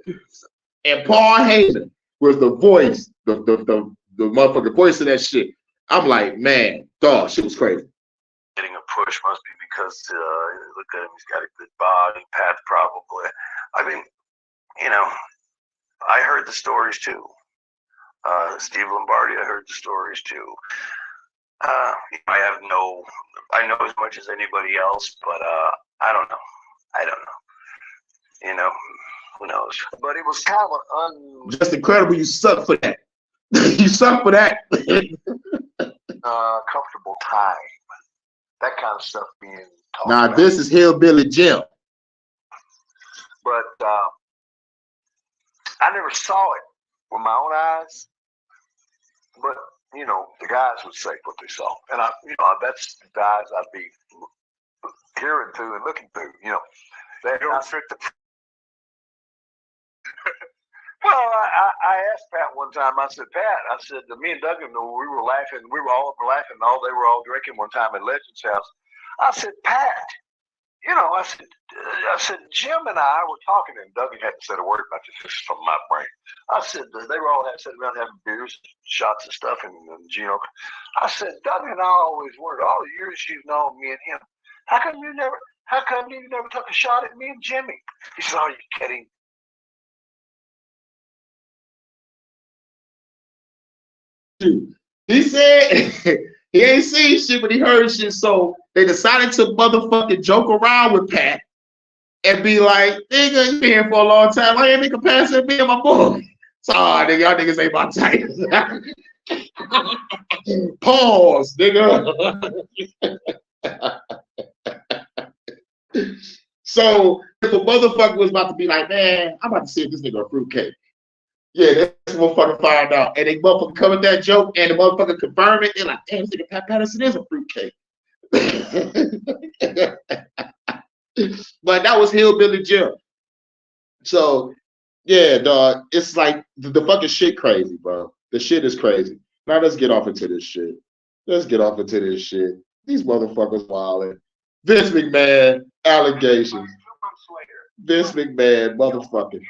And Paul Heyman was the voice, the motherfucking voice of that shit. I'm like, man, dog, shit was crazy. Getting a push must be because look at him, he's got a good body. Pat probably. I mean, you know, I heard the stories too. Steve Lombardi, I heard the stories too. I know as much as anybody else, but I don't know. You know, who knows? But it was kind of Just Incredible. You suck for that. You suck for that. comfortable time. That kind of stuff being talked Now about. this is Hillbilly Jim. But I never saw it with my own eyes. But you know, the guys would say what they saw, and that's the guys I'd be hearing through and looking through. You know, they don't fit the. Well, I asked Pat one time. I said, Pat, me and Doug, we were laughing. We were all laughing. They were all drinking one time at Legend's house. I said, Pat, you know, I said, Jim and I were talking, and Doug hadn't said a word about this. This is from my brain. I said, they were all sitting around having beers, shots and stuff, and you know, I said, Doug and I always wondered, all the years you've known me and him, how come you never took a shot at me and Jimmy? He said, are you kidding? He said he ain't seen shit, but he heard shit. So they decided to motherfucking joke around with Pat. and be like, nigga, you been here for a long time. Why you ain't make a pass at me and my boy? So, nigga, y'all niggas ain't my type. Pause, nigga. So if a motherfucker was about to be like, man, I'm about to see if this nigga a fruitcake. Yeah, this motherfucker find out. And they motherfucker come with that joke and the motherfucker confirm it. They're like, damn, this nigga Pat Patterson is a fruitcake. But that was Hillbilly Jim. So yeah, dog, it's like the fucking shit crazy, bro. The shit is crazy. Now let's get off into this shit. Let's get off into this shit. These motherfuckers wilding. Vince McMahon, allegations. Vince McMahon, motherfucker.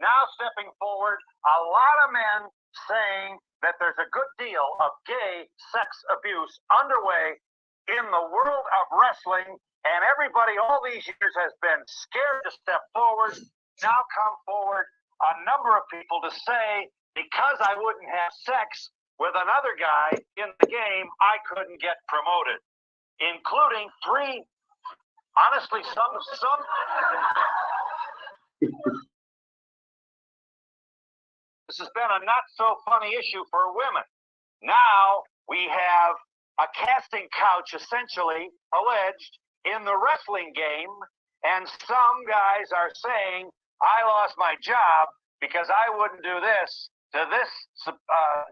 Now stepping forward, a lot of men saying that there's a good deal of gay sex abuse underway in the world of wrestling, and everybody all these years has been scared to step forward. Now come forward a number of people to say, because I wouldn't have sex with another guy in the game, I couldn't get promoted, including three, honestly, some this has been a not so funny issue for women. Now we have a casting couch essentially alleged in the wrestling game, and some guys are saying, I lost my job because I wouldn't do this to this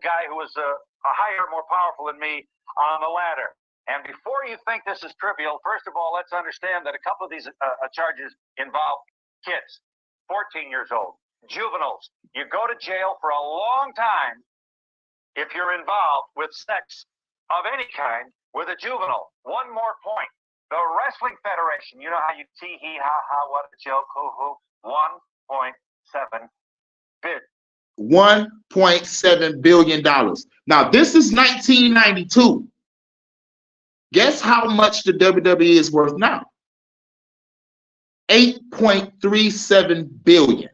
guy who was a higher, more powerful than me on the ladder. And before you think this is trivial, first of all, let's understand that a couple of these charges involve kids, 14 years old. Juveniles, you go to jail for a long time if you're involved with sex of any kind with a juvenile. One more point. The Wrestling Federation, you know how you tee hee ha ha, what a joke, hoo hoo, 1.7 billion. $1.7 billion. Now, this is 1992. Guess how much the WWE is worth now? $8.37 billion.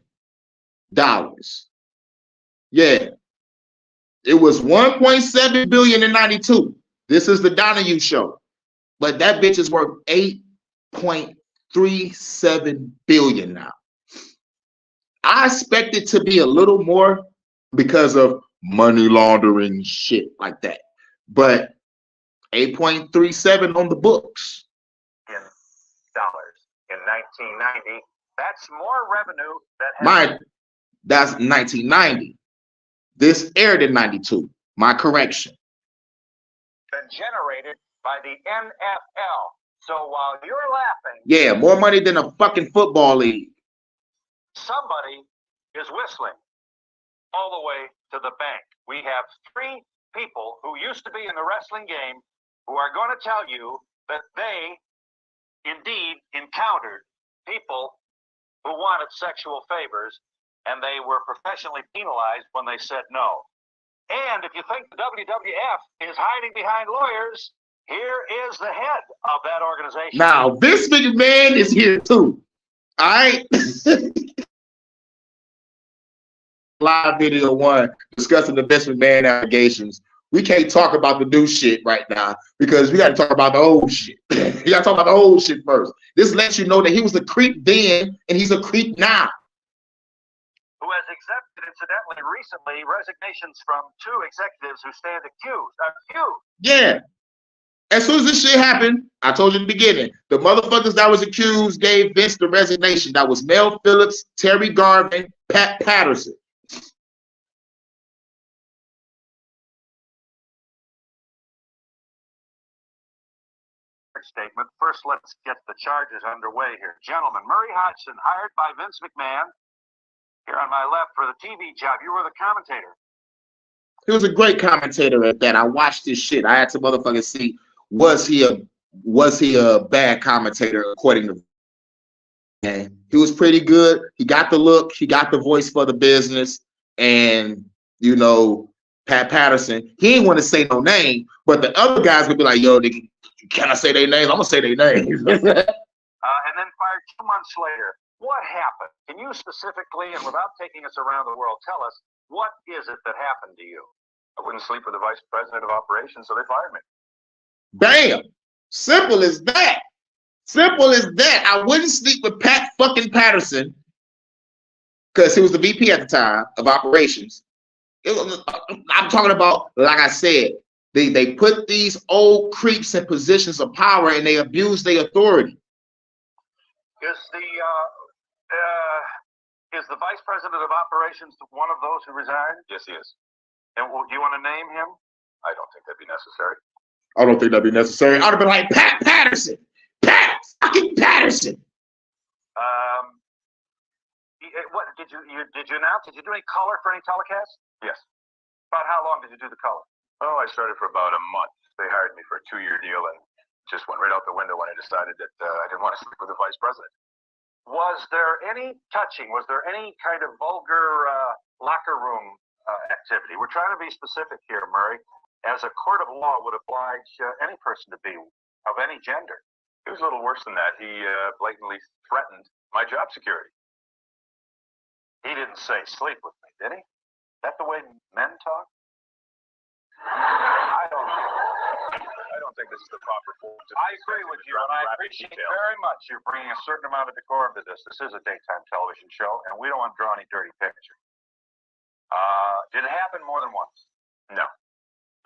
Yeah. It was 1.7 billion in 92. This is the Donahue show. But that bitch is worth 8.37 billion now. I expect it to be a little more because of money laundering shit like that. But 8.37 on the books. In dollars in 1990. That's more revenue that that's 1990. This aired in 92. My correction. Been generated by the NFL. So while you're laughing, yeah, more money than a fucking football league. Somebody is whistling all the way to the bank. We have three people who used to be in the wrestling game who are going to tell you that they indeed encountered people who wanted sexual favors, and they were professionally penalized when they said no. And if you think the WWF is hiding behind lawyers, here is the head of that organization. Now, Vince McMahon is here too. All right. Live video one discussing the Vince McMahon allegations. We can't talk about the new shit right now because we got to talk about the old shit. We got to talk about the old shit first. This lets you know that he was a creep then and he's a creep now. Who has accepted, incidentally, recently resignations from two executives who stand accused. Yeah. As soon as this shit happened, I told you in the beginning, the motherfuckers that was accused gave Vince the resignation. That was Mel Phillips, Terry Garvin, Pat Patterson. Statement. First, let's get the charges underway here. Gentlemen, Murray Hodgson, hired by Vince McMahon, here on my left for the TV job. You were the commentator. He was a great commentator at that. I watched this shit. I had to motherfucking see, was he a bad commentator according to him? He was pretty good. He got the look, he got the voice for the business, and you know, Pat Patterson, he didn't want to say no name, but the other guys would be like, yo, can I say their names? I'm gonna say their names. And then fired 2 months later. What happened? Can you specifically, and without taking us around the world, tell us what is it that happened to you? I wouldn't sleep with the vice president of operations, so they fired me. Bam. Simple as that. Simple as that. I wouldn't sleep with Pat fucking Patterson because he was the VP at the time of operations. I'm talking about, like I said, they put these old creeps in positions of power and they abuse their authority. Is the vice president of operations one of those who resigned? Yes, he is. And do you want to name him? I don't think that'd be necessary. I don't think that'd be necessary. I'd have been like, Pat Patterson. Pat fucking Patterson. What did you announce? Did you do any color for any telecast? Yes. About how long did you do the color? Oh, I started for about a month. They hired me for a 2-year deal and just went right out the window when I decided that I didn't want to sleep with the vice president. Was there any touching? Was there any kind of vulgar locker room activity? We're trying to be specific here, Murray. As a court of law would oblige any person to be of any gender. It was a little worse than that. He blatantly threatened my job security. He didn't say sleep with me, did he? Is that the way men talk? I don't think this is the proper form. I agree with you, and I appreciate very much you're bringing a certain amount of decorum to this. This is a daytime television show, and we don't want to draw any dirty pictures. Did it happen more than once? No.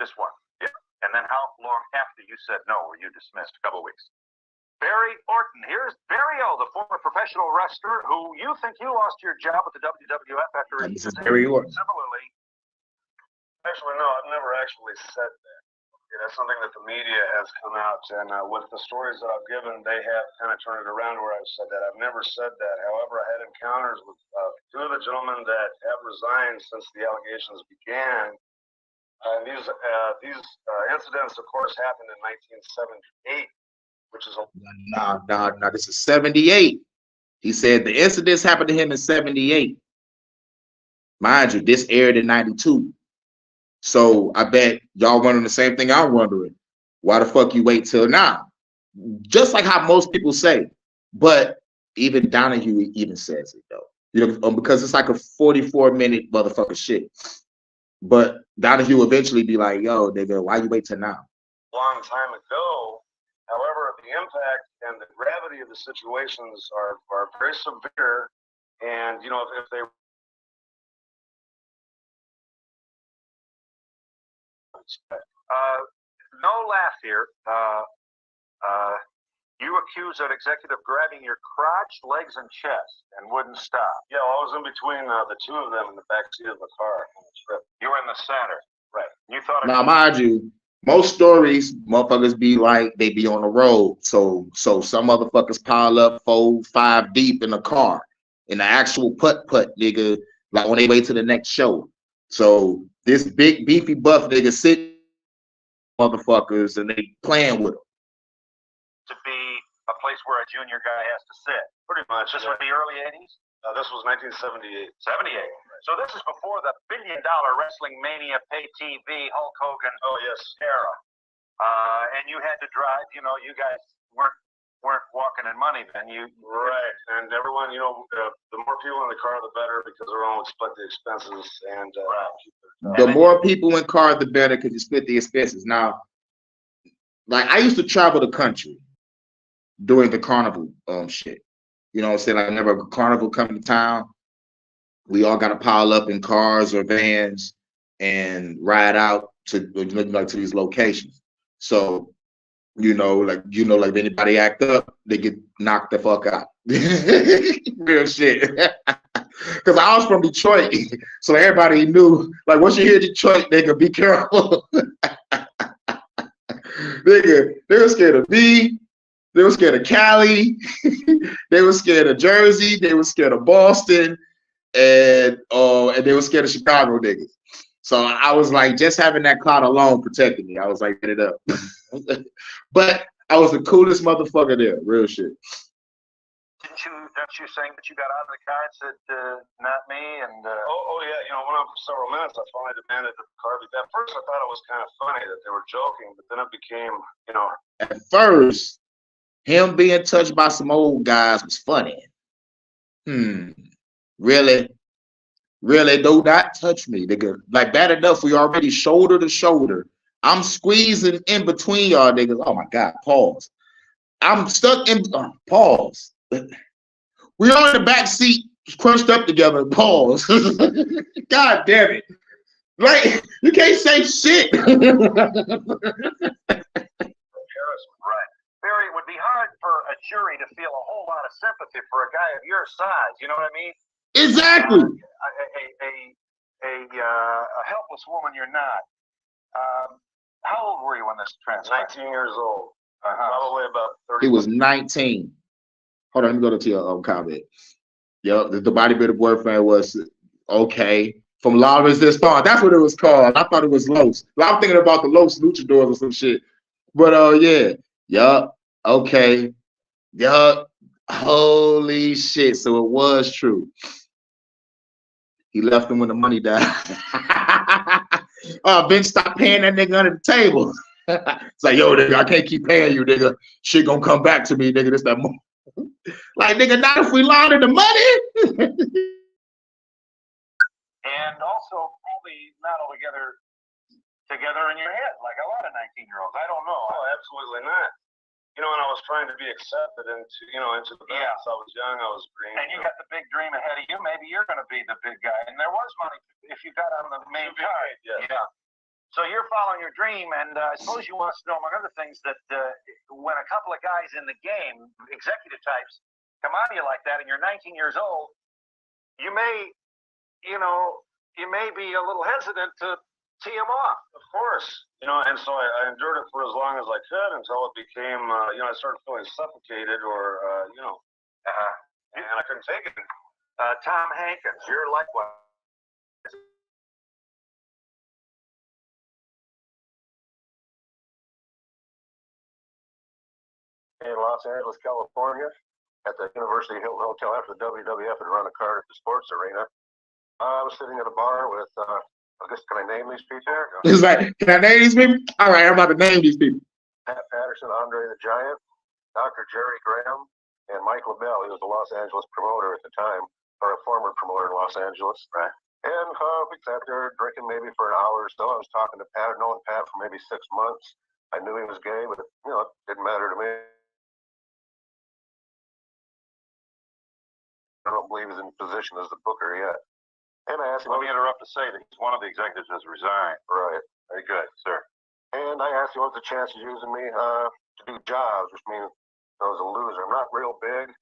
This one? Yeah. And then how long after you said no were you dismissed? A couple of weeks. Barry Orton. Here's Barry O, the former professional wrestler who you think you lost your job with the WWF after This is Barry Orton. Similarly. Actually, no, I've never actually said that. That's something that the media has come out, and with the stories that I've given, they have kind of turned it around where I've said that. I've never said that. However, I had encounters with 2 of the gentlemen that have resigned since the allegations began. These incidents, of course, happened in 1978, which is a... No, this is 78. He said the incidents happened to him in 78. Mind you, this aired in 92. So I bet y'all wondering the same thing I'm wondering. Why the fuck you wait till now? Just like how most people say. But even Donahue even says it though. You know, because it's like a 44-minute motherfucker shit. But Donahue eventually be like, yo, nigga, why you wait till now? Long time ago. However, the impact and the gravity of the situations are very severe. And, you know, if they... No laugh here. You accused an executive grabbing your crotch, legs, and chest and wouldn't stop. Yeah, well, I was in between the 2 of them in the back seat of the car on the trip. You were in the center. Right. You thought. Now, mind you, most stories, motherfuckers be like they be on the road. So some motherfuckers pile up 4-5 deep in the car in the actual putt nigga, like on their way to the next show. So this big beefy buff nigga sitting motherfuckers and they playing with them. To be a place where a junior guy has to sit. Pretty much. This would be early 80s? This was 1978. 78. So this is before the $1 billion Wrestling Mania pay TV Hulk Hogan era. And you had to drive, you know, you guys weren't walking in money then. Right. And everyone, you know, the more people in the car, the better, because everyone would split the expenses. And the more people in car, the better, because you split the expenses. Now, like I used to travel the country during the carnival shit. You know what I'm saying? Like whenever a carnival come to town, we all got to pile up in cars or vans and ride out to these locations. So, like if anybody act up, they get knocked the fuck out. Real shit. Because I was from Detroit, so everybody knew, like, once you hear Detroit, nigga, be careful. Nigga, they were scared of me. They were scared of Cali. They were scared of Jersey. They were scared of Boston. And they were scared of Chicago niggas. So I was like, just having that cloud alone protected me. I was like, get it up. But I was the coolest motherfucker there. Real shit. Don't you saying that you got out of the car and said, not me? And oh yeah, you know, went on for several minutes. I finally demanded that the car be. At first, I thought it was kind of funny that they were joking, but then it became, you know. At first, him being touched by some old guys was funny. Really? Do not touch me, nigga. Like, bad enough, we already shoulder to shoulder. I'm squeezing in between y'all niggas. Oh my God, pause. I'm stuck in pause. We all in the back seat, crunched up together. Pause. God damn it. Like, you can't say shit. Right. Barry, it would be hard for a jury to feel a whole lot of sympathy for a guy of your size. You know what I mean? Exactly. A helpless woman you're not. How old were you when this transpired? 19 years old. Probably about 30. He was 19. Hold on, let me go to your comment. Yep, the bodybuilder boyfriend was okay. From La Resistance. That's what it was called. I thought it was Los. I'm thinking about the Los Luchadors or some shit. But yeah. Yup. Okay. Yup. Holy shit. So it was true. He left him when the money died. Vince stopped paying that nigga under the table. It's like, yo, nigga, I can't keep paying you, nigga. Shit gonna come back to me, nigga. This that money. Like, nigga, not if we launder the money. And also probably not altogether together in your head, like a lot of 19-year-olds. I don't know. Oh, absolutely not. You know, and I was trying to be accepted into the business. Yeah. I was young, I was green. And you got the big dream ahead of you. Maybe you're going to be the big guy. And there was money if you got on the main card. Yeah. So you're following your dream, and I suppose you want to know, among other things, that when a couple of guys in the game, executive types, come on to you like that, and you're 19 years old, you may be a little hesitant to tee him off. Of course. And so I endured it for as long as I could until it became, I started feeling suffocated or, and I couldn't take it. Tom Hankins, you're likewise. In Los Angeles, California, at the University Hilton Hotel after the WWF had run a card at the sports arena. I was sitting at a bar with, I guess, can I name these people? He's like, can I name these people? All right, I'm about to name these people. Pat Patterson, Andre the Giant, Dr. Jerry Graham, and Mike LaBelle. He was the Los Angeles promoter at the time, or a former promoter in Los Angeles. Right. And we sat there drinking maybe for an hour or so. I was talking to Pat. I'd known Pat for maybe 6 months. I knew he was gay, but it didn't matter to me. I don't believe he's in position as the booker yet. And I asked him. Let me interrupt to say that he's one of the executives has resigned. Right. Very good, sir. And I asked him what the chances of using me to do jobs, which means I was a loser. I'm not real big.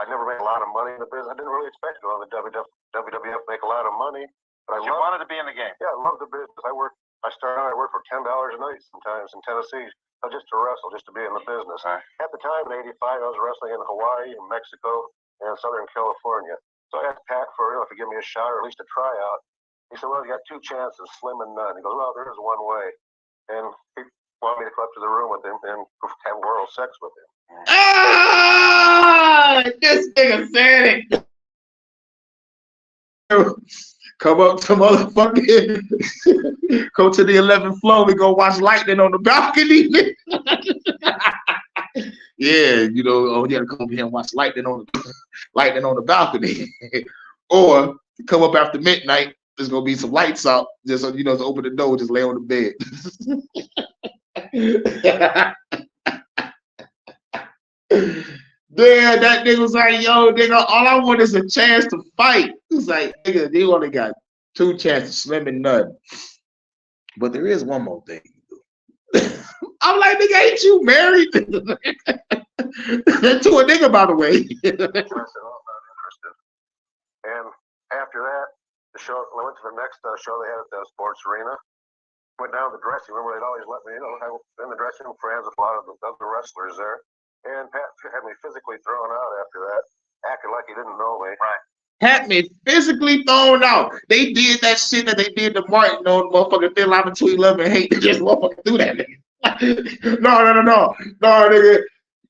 I never made a lot of money in the business. I didn't really expect to go on the WWF, make a lot of money. But you wanted to be in the game. Yeah, I love the business. I worked for $10 a night sometimes in Tennessee, just to wrestle, just to be in the business. Right. At the time, in '85, I was wrestling in Hawaii and Mexico and Southern California. So I asked Pat for, if you give me a shot or at least a tryout. He said, well, you got 2 chances, slim and none. He goes, well, there is one way. And he wanted me to go up to the room with him and have oral sex with him. Ah, this nigga said it. Come up to motherfucking, go to the 11th floor. We go watch lightning on the balcony. Yeah, you gotta come here and watch lightning on the balcony. Or come up after midnight. There's gonna be some lights out. Just to open the door, just lay on the bed. Yeah, that nigga was like, yo, nigga, all I want is a chance to fight. It's like, nigga, they only got 2 chances, slim and none. But there is one more thing. I'm like, nigga, ain't you married? To a nigga, by the way. I said, oh, I'm not interested. And after that, I went to the next show they had at the sports arena. Went down to the dressing room where they'd always let me, in the dressing room, friends with a lot of the wrestlers there. And Pat had me physically thrown out after that, acting like he didn't know me. Right. Had me physically thrown out. They did that shit that they did to Martin on motherfucking Thin Line Between Love and Hate. They just motherfucking do that nigga. No, nigga.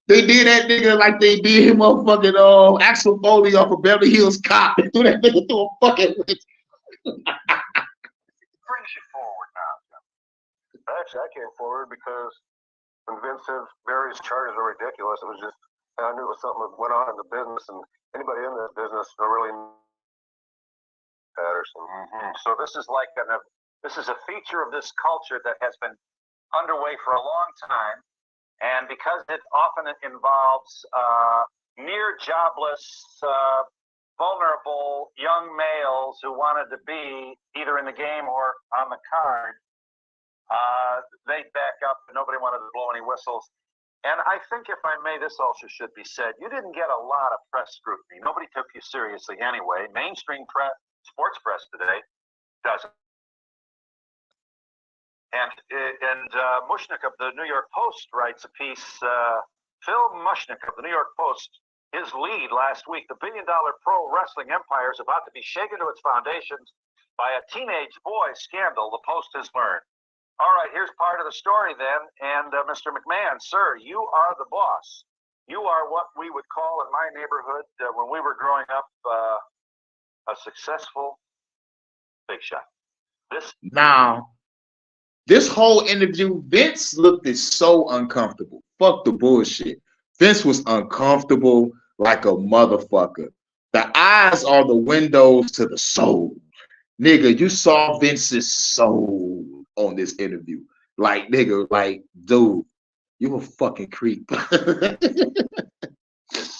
They did that nigga like they did him motherfucking Axel Foley off of Beverly Hills Cop. They threw that nigga through a fucking brings you forward now. Actually, I came forward because when Vince said various charges are ridiculous, it was just, I knew it was something that went on in the business, and anybody in this business really Patterson. Mm-hmm. So this is like this is a feature of this culture that has been underway for a long time, and because it often involves near jobless, vulnerable young males who wanted to be either in the game or on the card, they back up, and nobody wanted to blow any whistles. And I think, if I may, this also should be said, you didn't get a lot of press scrutiny. Nobody took you seriously anyway. Mainstream press, sports press today doesn't. And Mushnick of the New York Post writes a piece, Phil Mushnick of the New York Post, his lead last week, the billion-dollar pro wrestling empire is about to be shaken to its foundations by a teenage boy scandal, the Post has learned. All right, here's part of the story then. And Mr. McMahon, sir, you are the boss. You are what we would call in my neighborhood when we were growing up a successful big shot. This whole interview, Vince looked so uncomfortable. Fuck the bullshit. Vince was uncomfortable like a motherfucker. The eyes are the windows to the soul. Nigga, you saw Vince's soul on this interview. Like, nigga, like, dude, you a fucking creep. Is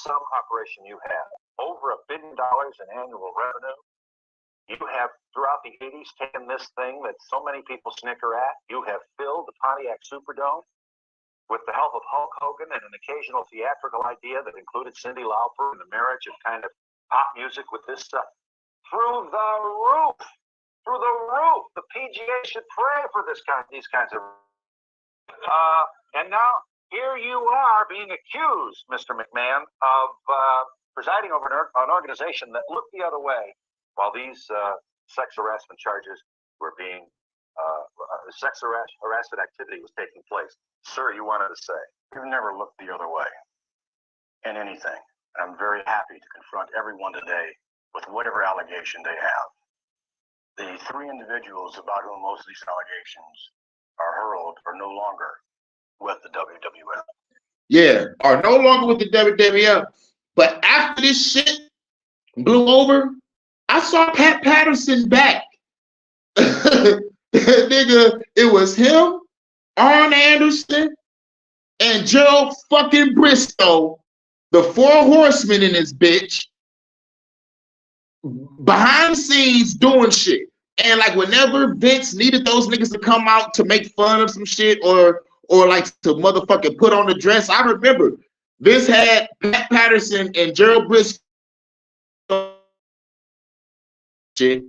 some operation you have over $1 billion in annual revenue. You have, throughout the 80s, taken this thing that so many people snicker at. You have filled the Pontiac Superdome with the help of Hulk Hogan and an occasional theatrical idea that included Cyndi Lauper and the marriage of kind of pop music with this stuff. Through the roof. Through the roof. The PGA should pray for these kinds of. And now here you are being accused, Mr. McMahon, of presiding over an organization that looked the other way while these sex harassment charges were being, sex harassment activity was taking place. Sir, you wanted to say. We've never looked the other way in anything. I'm very happy to confront everyone today with whatever allegation they have. The three individuals about whom most of these allegations are hurled are no longer with the WWF. Yeah, are no longer with the WWF. But after this shit blew over, I saw Pat Patterson back. Nigga, it was him, Arn Anderson, and Gerald fucking Briscoe, the four horsemen in this bitch, behind the scenes doing shit. And like whenever Vince needed those niggas to come out to make fun of some shit or like to motherfucking put on the dress, I remember Vince had Pat Patterson and Gerald Briscoe shit.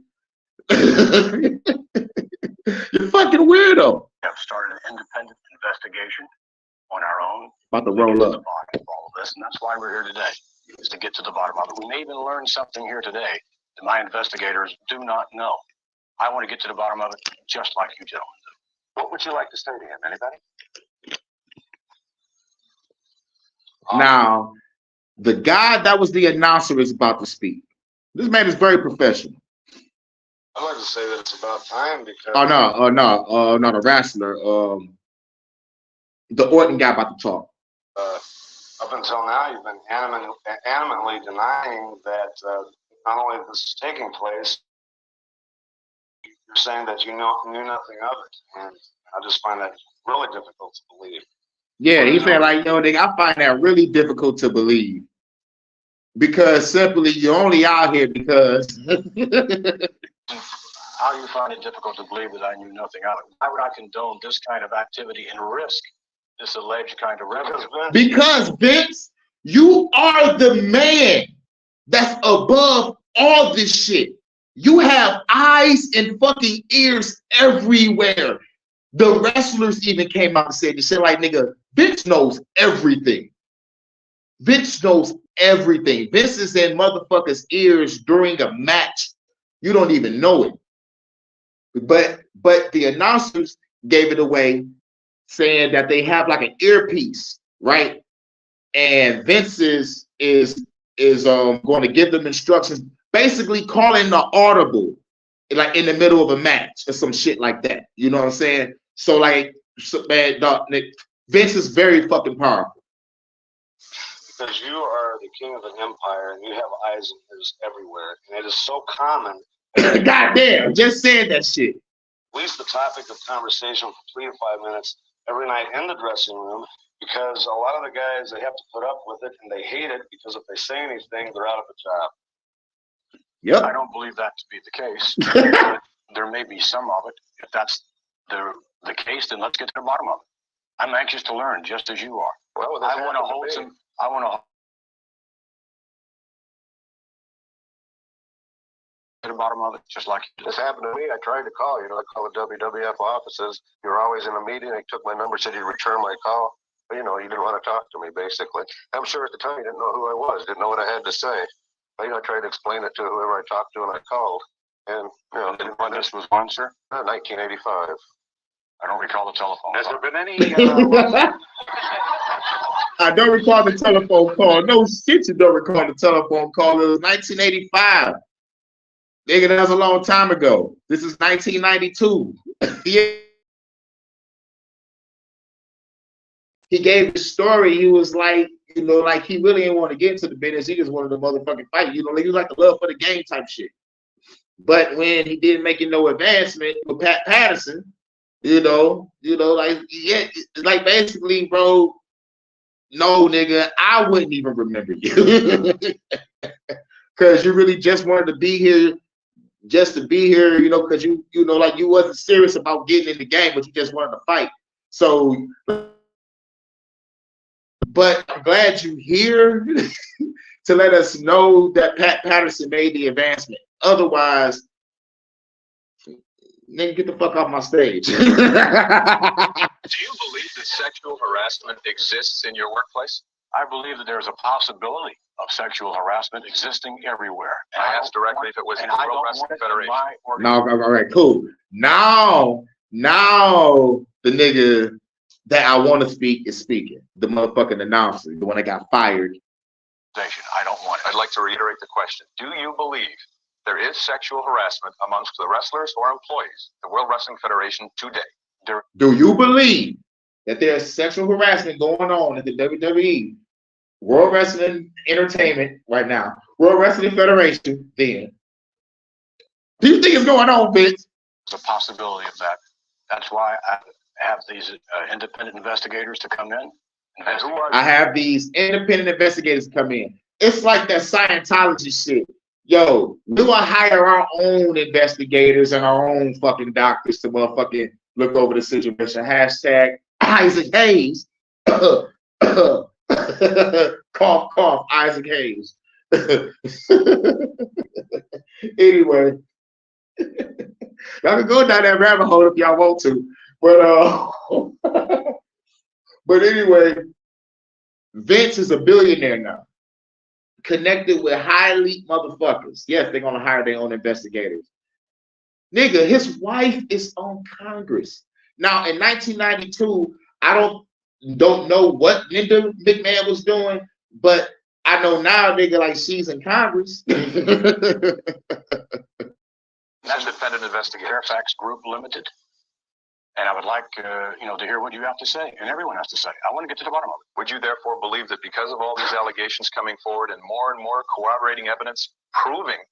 You're fucking weirdo. We have started an independent investigation on our own. About to roll up. The bottom of all of this, and that's why we're here today, is to get to the bottom of it. We may even learn something here today that my investigators do not know. I want to get to the bottom of it just like you gentlemen do. What would you like to say to him? Anybody? Now, the guy that was the announcer is about to speak. This man is very professional. I'd like to say that it's about time because. No, the wrestler. The Orton guy about to talk. Up until now, you've been animately denying that not only this is taking place, you're saying that you knew nothing of it, and I just find that really difficult to believe. Yeah, he said like, yo, nigga, I find that really difficult to believe because simply you're only out here because. How you find it difficult to believe that I knew nothing of it? Why would I condone this kind of activity and risk this alleged kind of revenue? Because Vince, you are the man that's above all this shit. You have eyes and fucking ears everywhere. The wrestlers even came out and said, they said like, nigga, Vince knows everything. Vince knows everything. Vince is in motherfuckers' ears during a match. You don't even know it. But the announcers gave it away, saying that they have like an earpiece, right? And Vince is going to give them instructions, basically calling the audible, like in the middle of a match or some shit like that. You know what I'm saying? So like, man, Vince is very fucking powerful. Because you are the king of an empire and you have eyes and ears everywhere, and it is so common. Goddamn, just saying that shit. At least the topic of conversation for 3 to 5 minutes every night in the dressing room, because a lot of the guys, they have to put up with it and they hate it because if they say anything, they're out of a job. Yep. I don't believe that to be the case. There may be some of it. If that's the case, then let's get to the bottom of it. I'm anxious to learn, just as you are. Well, I want to hold some. I want to to the bottom of it, just like you did. This happened to me. I tried to call. I called the WWF offices. You were always in a meeting. They took my number, said you'd return my call. But, you didn't want to talk to me, basically. I'm sure at the time you didn't know who I was, didn't know what I had to say. But, I tried to explain it to whoever I talked to, and I called. And, didn't want This was when, sir? 1985. I don't recall the telephone. Has there been any? I don't recall the telephone call. No shit, you don't recall the telephone call. It was 1985. Nigga, that was a long time ago. This is 1992. He gave the story. He was like, like he really didn't want to get into the business. He just wanted to motherfucking fight. He was like the love for the game type shit. But when he didn't make no advancement with Pat Patterson, like basically, bro, no, nigga, I wouldn't even remember you. Because you really just wanted to be here just to be here, because you like you wasn't serious about getting in the game, but you just wanted to fight. So, but I'm glad you're here to let us know that Pat Patterson made the advancement. Otherwise, nigga, get the fuck off my stage. Do you believe that sexual harassment exists in your workplace? I believe that there's a possibility of sexual harassment existing everywhere. I asked directly if it was in the World Wrestling Federation. No, all right, cool. Now the nigga that I want to speak is speaking. The motherfucking announcer, the one that got fired. I don't want it. I'd like to reiterate the question. Do you believe there is sexual harassment amongst the wrestlers or employees of the World Wrestling Federation today? Do you believe that there's sexual harassment going on in the WWE, World Wrestling Entertainment right now, World Wrestling Federation then? Do you think it's going on, Vince? There's a possibility of that. That's why I have these independent investigators to come in. I have these independent investigators come in. It's like that Scientology shit. Yo, we will hire our own investigators and our own fucking doctors to motherfucking look over the situation. Hashtag Isaac Hayes. Cough, cough, Isaac Hayes. Anyway, y'all can go down that rabbit hole if y'all want to. But anyway, Vince is a billionaire now, connected with high elite motherfuckers. Yes, they're gonna hire their own investigators. Nigga, his wife is on Congress. Now in 1992, I don't know what Linda McMahon was doing, but I know now, nigga, like she's in Congress. That's independent investigator, Fairfax Group Limited. And I would like, to hear what you have to say, and everyone has to say. I want to get to the bottom of it. Would you therefore believe that because of all these allegations coming forward and more corroborating evidence proving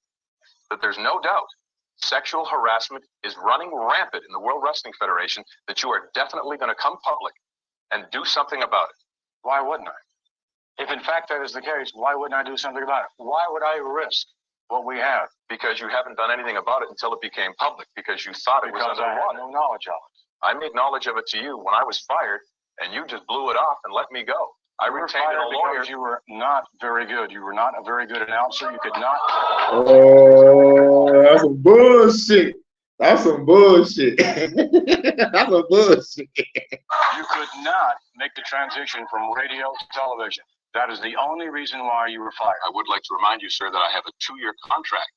that there's no doubt sexual harassment is running rampant in the World Wrestling Federation, that you are definitely going to come public and do something about it? Why wouldn't I? If in fact that is the case, why wouldn't I do something about it? Why would I risk what we have? Because you haven't done anything about it until it became public, because you thought it was Because I had no knowledge of it. I made knowledge of it to you when I was fired, and you just blew it off and let me go. I retained a lawyer. You were not very good. You were not a very good announcer. You could not. Oh, that's some bullshit. That's some bullshit. That's some bullshit. You could not make the transition from radio to television. That is the only reason why you were fired. I would like to remind you, sir, that I have a 2-year contract.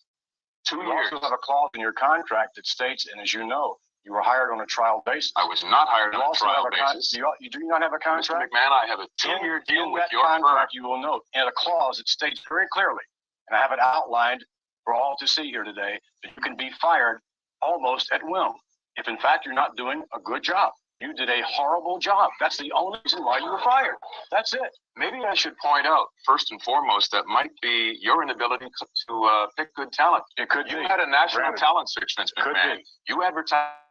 2 years. You also have a clause in your contract that states, and as you know, you were hired on a trial basis. I was not hired on a trial basis. You do not have a contract? Mr. McMahon, I have a 2-year deal with your firm. You will note in a clause it states very clearly, and I have it outlined for all to see here today, that you can be fired almost at will if in fact you're not doing a good job. You did a horrible job. That's the only reason why you were fired. That's it. Maybe I should point out, first and foremost, that might be your inability to pick good talent. It could be. You had a national talent search, Vince McMahon. Could be. You advertised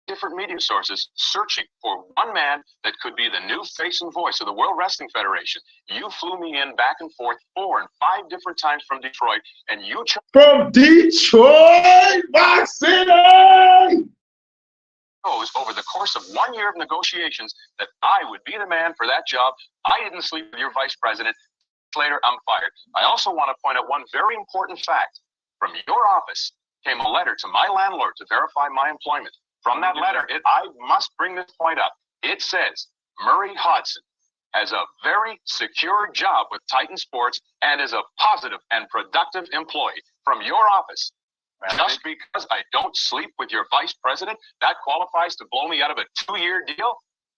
different media sources searching for one man that could be the new face and voice of the World Wrestling Federation. You flew me in back and forth 4 and 5 different times from Detroit, and you from Detroit, Box City. Over the course of 1 year of negotiations that I would be the man for that job. I didn't sleep with your vice president. Later, I'm fired. I also want to point out one very important fact. From your office came a letter to my landlord to verify my employment. From that letter, I must bring this point up. It says Murray Hodson has a very secure job with Titan Sports and is a positive and productive employee. From your office. Just because I don't sleep with your vice president, that qualifies to blow me out of a 2-year deal?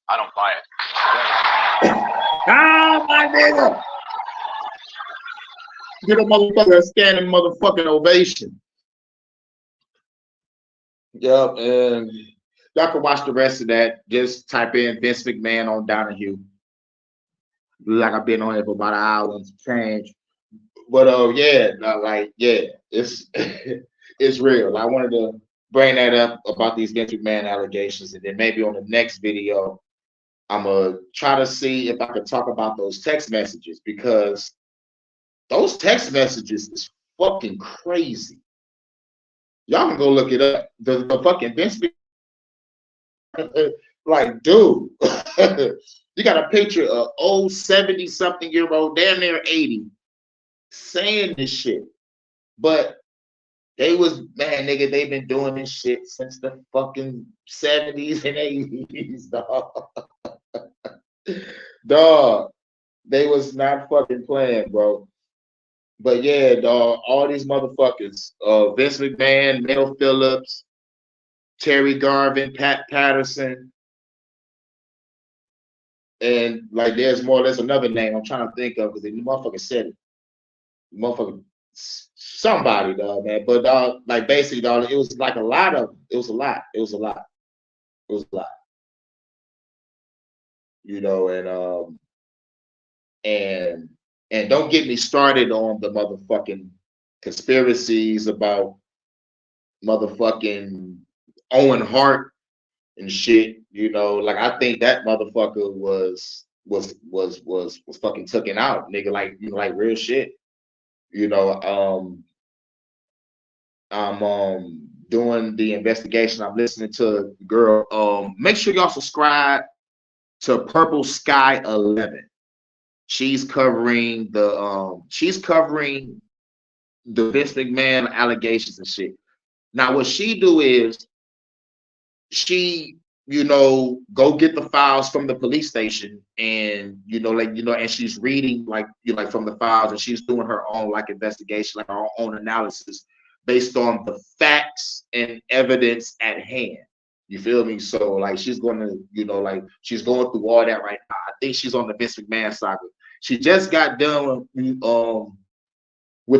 I don't buy it. Ah, my nigga. Get a motherfucker a standing motherfucking ovation. Yep, and y'all can watch the rest of that. Just type in Vince McMahon on Donahue. Like I've been on here for about an hour and change. But yeah, it's it's real. I wanted to bring that up about these Vince McMahon allegations, and then maybe on the next video, I'm gonna try to see if I can talk about those text messages, because those text messages is fucking crazy. Y'all can go look it up. The fucking Vince McMahon, like, dude, you got a picture of old 70-something-year-old, damn near 80, saying this shit, but they was, man, nigga, they've been doing this shit since the fucking 70s and 80s, dog. Dog, they was not fucking playing, bro. But yeah, dog, all these motherfuckers, Vince McMahon, Mel Phillips, Terry Garvin, Pat Patterson, and like there's more, there's another name I'm trying to think of because the motherfucker said it. Motherfucker, somebody, dog, man. But like basically, dog, it was like a lot of, it was a lot. You know, and don't get me started on the motherfucking conspiracies about motherfucking Owen Hart and shit. You know, like I think that motherfucker was fucking taken out, nigga. Like, you know, like real shit. You know, I'm doing the investigation. I'm listening to a girl. Make sure y'all subscribe to Purple Sky 11. She's covering the Vince McMahon allegations and shit. Now what she do is she, you know, go get the files from the police station, and you know, like, you know, and she's reading like, you know, like from the files, and she's doing her own like investigation, like her own analysis based on the facts and evidence at hand. You feel me? So like she's going to, you know, like she's going through all that right now. I think she's on the Vince McMahon saga. She just got done with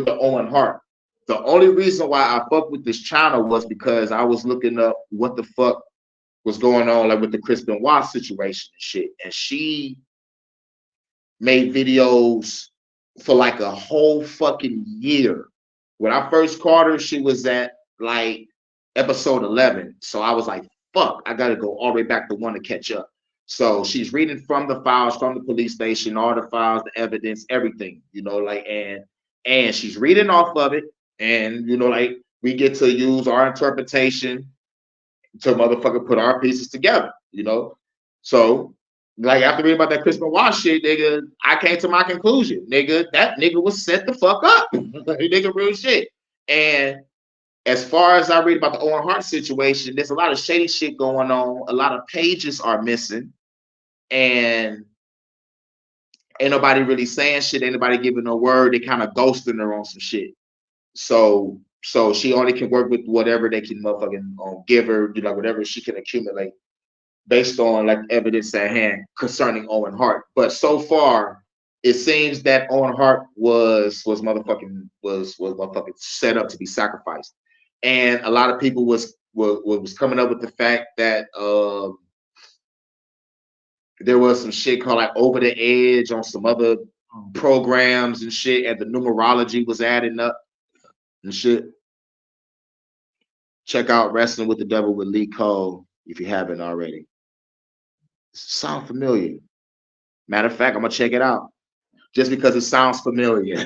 the Owen Hart. The only reason why I fucked with this channel was because I was looking up what the fuck was going on, like with the Chris Benoit situation and shit. And she made videos for like a whole fucking year. When I first caught her, she was at like episode 11. So I was like, fuck, I gotta go all the way back to 1 to catch up. So she's reading from the files from the police station, all the files, the evidence, everything, you know, like, and she's reading off of it. And, you know, like we get to use our interpretation to motherfucker put our pieces together, you know? So, like, after reading about that Chris Benoit shit, nigga, I came to my conclusion, nigga, that nigga was set the fuck up. Nigga, real shit. And as far as I read about the Owen Hart situation, there's a lot of shady shit going on. A lot of pages are missing. And ain't nobody really saying shit. Ain't nobody giving a word. They kind of ghosting her on some shit. So she only can work with whatever they can motherfucking give her, you know, whatever she can accumulate based on like evidence at hand concerning Owen Hart. But so far, it seems that Owen Hart was motherfucking set up to be sacrificed. And a lot of people was coming up with the fact that there was some shit called like Over the Edge on some other programs and shit, and the numerology was adding up and shit. Check out Wrestling with the Devil with Lee Cole. if you haven't already. Sound familiar? Matter of fact, I'm gonna check it out just because it sounds familiar.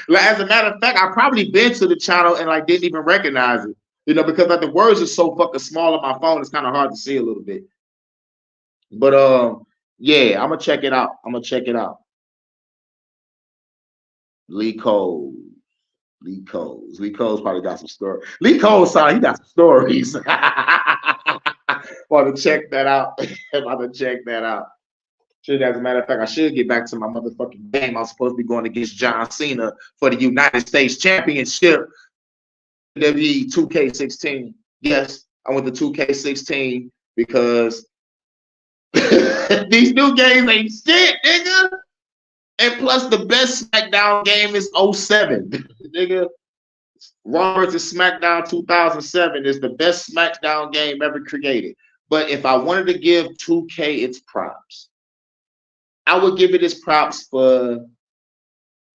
Like, as a matter of fact, I probably been to the channel and like didn't even recognize it. You know, because like the words are so fucking small on my phone, it's kind of hard to see a little bit. But yeah, I'm gonna check it out. I'm gonna check it out. Lee Cole. Lee Coles. Lee Coles probably got some stories. Lee Coles sound he got some stories. Want to check that out. Want to check that out. Should, as a matter of fact, I should get back to my motherfucking game. I was supposed to be going against John Cena for the United States Championship. WWE 2K16. Yes, I went to 2K16 because these new games ain't shit, nigga. And plus, the best SmackDown game is 07, nigga. Raw vs. SmackDown 2007 is the best SmackDown game ever created. But if I wanted to give 2K its props, I would give it its props for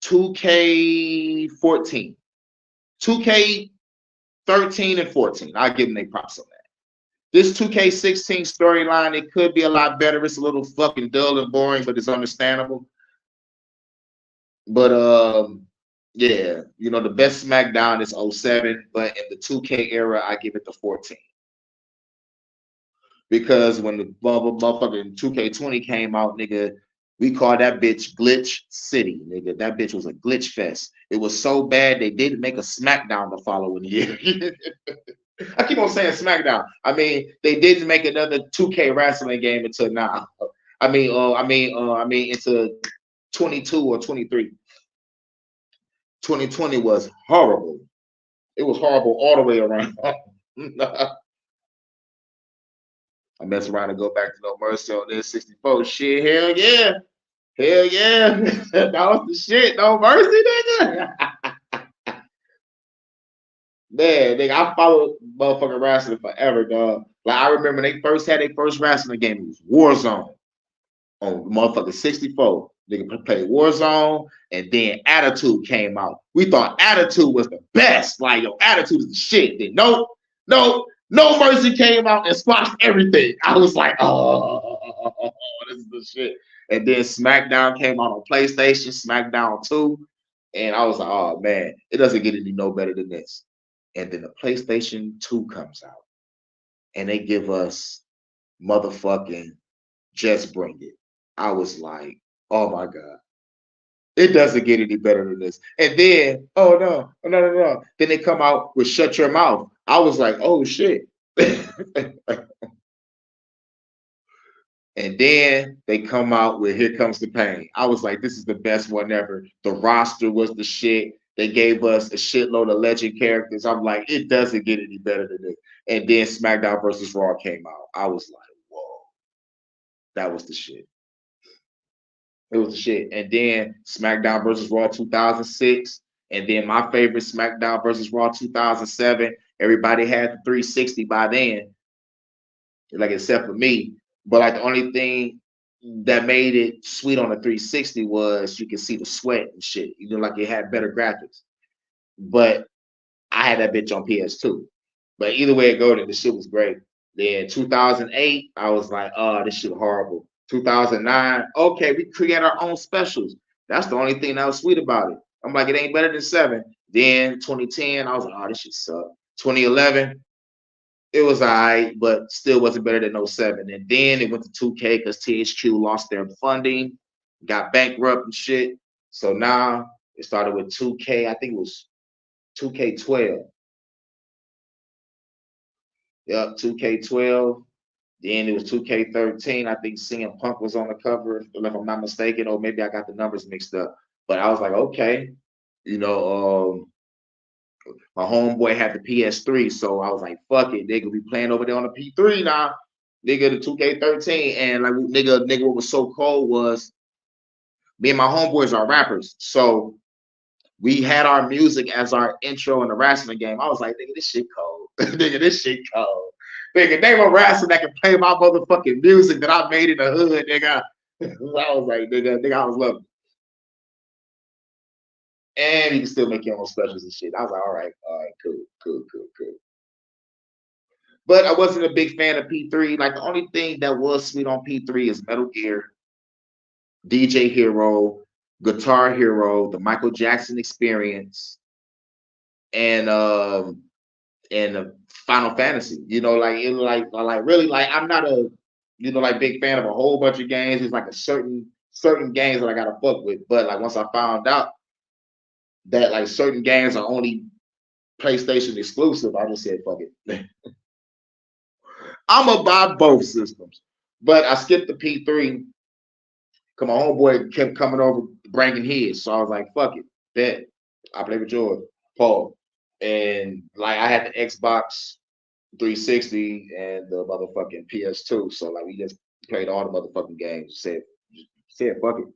2K14. 2K13 and 14. I'll give them their props on that. This 2K16 storyline, it could be a lot better. It's a little fucking dull and boring, but it's understandable. But yeah, you know, the best SmackDown is 07, but in the 2K era, I give it the 14. Because when the motherfucking 2K20 came out, nigga, we called that bitch Glitch City, nigga. That bitch was a glitch fest. It was so bad they didn't make a SmackDown the following year. I keep on saying SmackDown. I mean, they didn't make another 2K wrestling game until now. I mean, into 22 or 23. 2020 was horrible. It was horrible all the way around. I mess around and go back to No Mercy on this 64 shit. Hell yeah. Hell yeah. That was the shit. No Mercy, nigga. Man, nigga, I followed motherfucking wrestling forever, dog. Like, I remember they first had their first wrestling game. It was Warzone on motherfucking 64. Nigga played Warzone, and then Attitude came out. We thought Attitude was the best. Like, yo, Attitude is the shit. Then No Mercy came out and squashed everything. I was like, oh, this is the shit. And then SmackDown came out on PlayStation, SmackDown 2. And I was like, oh man, it doesn't get any no better than this. And then the PlayStation 2 comes out. And they give us motherfucking Just Bring It. I was like, oh my God. It doesn't get any better than this. And then, oh no. Then they come out with Shut Your Mouth. I was like, oh shit. And then they come out with Here Comes the Pain. I was like, this is the best one ever. The roster was the shit. They gave us a shitload of legend characters. I'm like, it doesn't get any better than this. And then SmackDown versus Raw came out. I was like, whoa. That was the shit. It was the shit. And then SmackDown versus Raw 2006. And then my favorite SmackDown versus Raw 2007. Everybody had the 360 by then. Like, except for me. But like the only thing that made it sweet on the 360 was you could see the sweat and shit. You know, like it had better graphics. But I had that bitch on PS2. But either way it goes, the shit was great. Then 2008, I was like, oh, this shit horrible. 2009, okay, we create our own specials. That's the only thing that was sweet about it. I'm like, it ain't better than 7. Then 2010, I was like, oh, this shit sucked. 2011, it was all right, but still wasn't better than 07. And then it went to 2K because THQ lost their funding, got bankrupt and shit. So now it started with 2K. I think it was 2K12. Yep, 2K12. Then it was 2K13. I think CM Punk was on the cover, if I'm not mistaken, or maybe I got the numbers mixed up. But I was like, okay, you know, my homeboy had the PS3, so I was like, fuck it, nigga, we playing over there on the P3 now, nigga, the 2K13. And like, nigga, what was so cold was me and my homeboys are rappers, so we had our music as our intro in the wrestling game. I was like, nigga, this shit cold. Nigga, this shit cold. Nigga, they were wrestling that can play my motherfucking music that I made in the hood, nigga. I was like, nigga, I was loving it. And you can still make your own specials and shit. I was like, all right, cool. But I wasn't a big fan of P3. Like the only thing that was sweet on P3 is Metal Gear, DJ Hero, Guitar Hero, the Michael Jackson Experience, and Final Fantasy. You know, like it like really like I'm not a like big fan of a whole bunch of games. It's like a certain games that I gotta fuck with. But like once I found out that like certain games are only PlayStation exclusive, I just said fuck it. I'm gonna buy both systems. But I skipped the P3 because my homeboy kept coming over bringing his. So I was like, fuck it, bet. I play with George, Paul. And like I had the Xbox 360 and the motherfucking PS2. So like we just played all the motherfucking games. Said fuck it.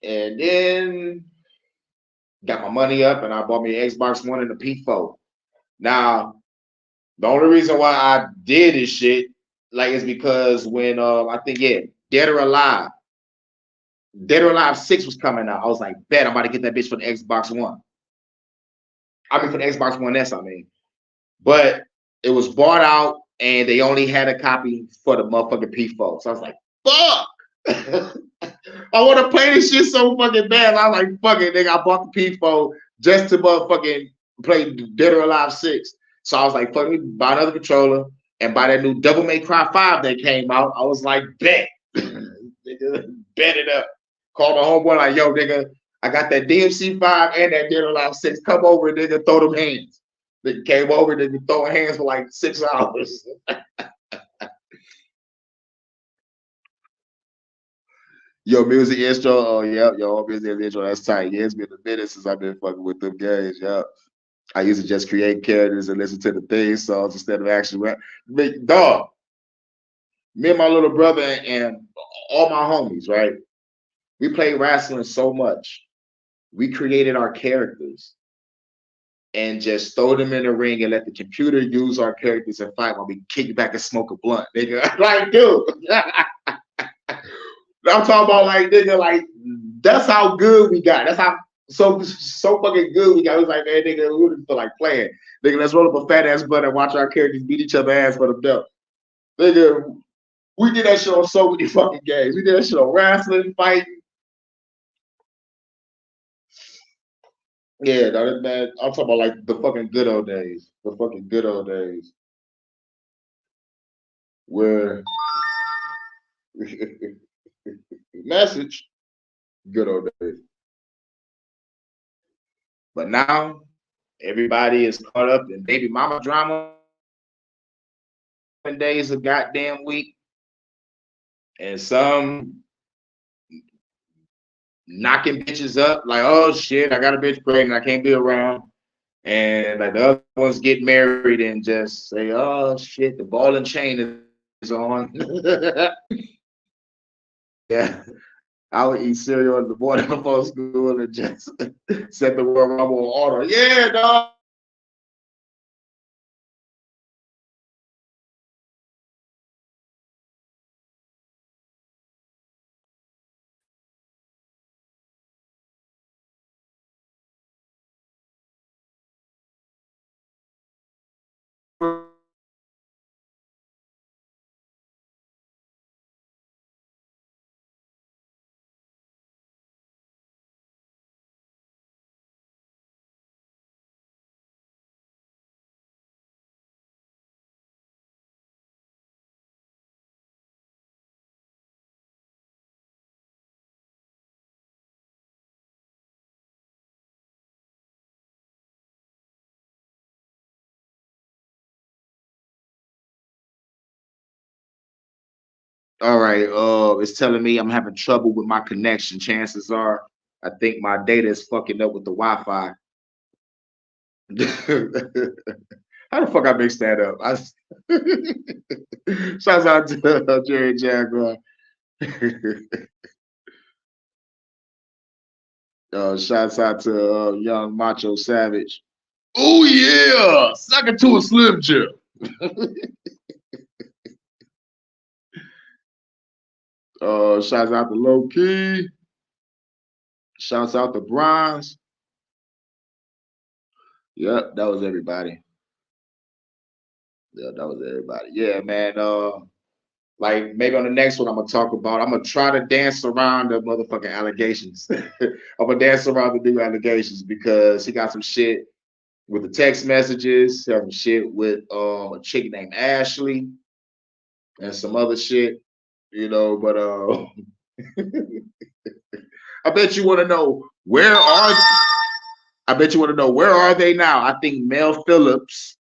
And then got my money up and I bought me an Xbox One and a P4. Now, the only reason why I did this shit like is because when I think Dead or Alive 6 was coming out, I was like, bet I'm about to get that bitch for the Xbox One. I mean for the Xbox One S, I mean. But it was bought out and they only had a copy for the motherfucking P4. So I was like, fuck. I want to play this shit so fucking bad. I was like, fuck it, nigga. I bought the P4 just to motherfucking play Dead or Alive 6. So I was like, fuck me, buy another controller and buy that new Devil May Cry 5 that came out. I was like, bet. Nigga, bet it up. Called my homeboy like, yo, nigga, I got that DMC 5 and that Dead or Alive 6. Come over, nigga, throw them hands. They came over, they been throwing hands for like 6 hours. Yo, music intro. Oh, yeah, yo, music intro. That's tight. Yeah, it's been a minute since I've been fucking with them games. Yeah. I used to just create characters and listen to the theme songs instead of actually dog. Me and my little brother and all my homies, right? We played wrestling so much. We created our characters and just throw them in the ring and let the computer use our characters and fight while we kick back and smoke a blunt, nigga. Like, dude. I'm talking about like, nigga, like, that's how good we got. That's how so fucking good we got. It was like, man, nigga, we wouldn't feel like playing. Nigga, let's roll up a fat ass butt and watch our characters beat each other ass for the belt. Nigga, we did that shit on so many fucking games. We did that shit on wrestling, fighting. Yeah, no, man, I'm talking about like the fucking good old days. The fucking good old days. Where message, good old days. But now everybody is caught up in baby mama drama. 7 days a goddamn week, and some knocking bitches up like, oh shit, I got a bitch pregnant, I can't be around. And like the other ones get married and just say, oh shit, the ball and chain is on. Yeah. I would eat cereal in the morning before school and just set the Royal Rumble on order. Yeah, dog. All right, it's telling me I'm having trouble with my connection. Chances are, I think my data is fucking up with the Wi-Fi. How the fuck I mixed that up? Shouts out to Jerry Jaguar. Shouts out to young Macho Savage. Oh yeah, suck it to a Slim Jim. Shouts out to Low Key. Shouts out to Bronze. Yep, that was everybody. Yeah, that was everybody. Yeah, man. Like maybe on the next one, I'm gonna try to dance around the motherfucking allegations. I'm gonna dance around the new allegations because he got some shit with the text messages, some shit with a chick named Ashley and some other shit, you know. But I bet you want to know where are. I bet you want to know where are they now? I think Mel Phillips.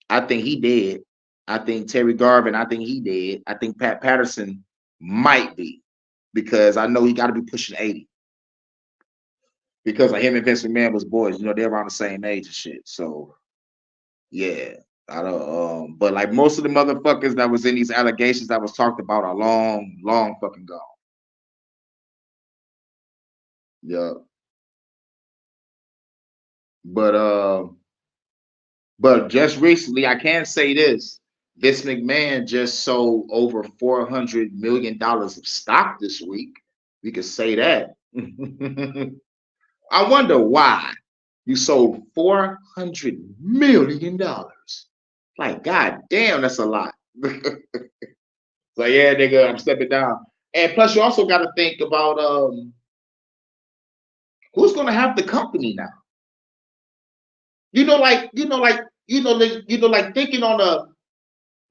I think he dead. I think Terry Garvin. I think he dead. I think Pat Patterson might be because I know he got to be pushing 80 because of him and Vince McMahon was boys. You know they're around the same age and shit. So yeah, I don't. But like most of the motherfuckers that was in these allegations that was talked about are long, long fucking gone. Yeah. But just recently, I can say this: Vince McMahon just sold over $400 million of stock this week. We could say that. I wonder why you sold $400 million. Like, god damn, that's a lot. So yeah, nigga, I'm stepping down. And plus, you also got to think about who's gonna have the company now. Like thinking on a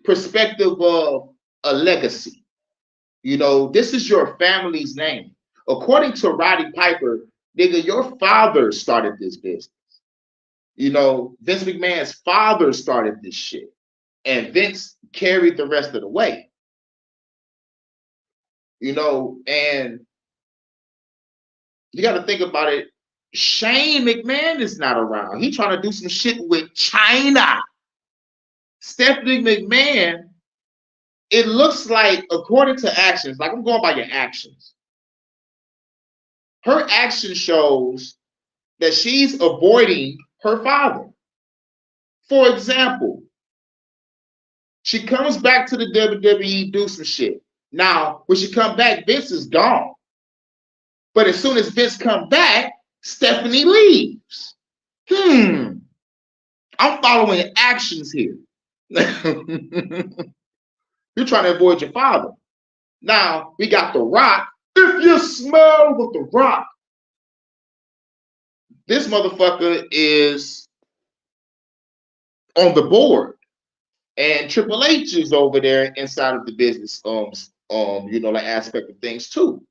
perspective of a legacy. You know, this is your family's name. According to Roddy Piper, nigga, your father started this business. You know, Vince McMahon's father started this shit. And Vince carried the rest of the way. You know, and you got to think about it. Shane McMahon is not around. He trying to do some shit with China. Stephanie McMahon, it looks like, according to actions, like I'm going by your actions, her action shows that she's avoiding her father. For example, she comes back to the WWE, do some shit. Now, when she come back, Vince is gone. But as soon as Vince come back, Stephanie leaves. I'm following actions here. You're trying to avoid your father. Now, we got The Rock. If you smell with The Rock, this motherfucker is on the board. And Triple H is over there inside of the business, like aspect of things too.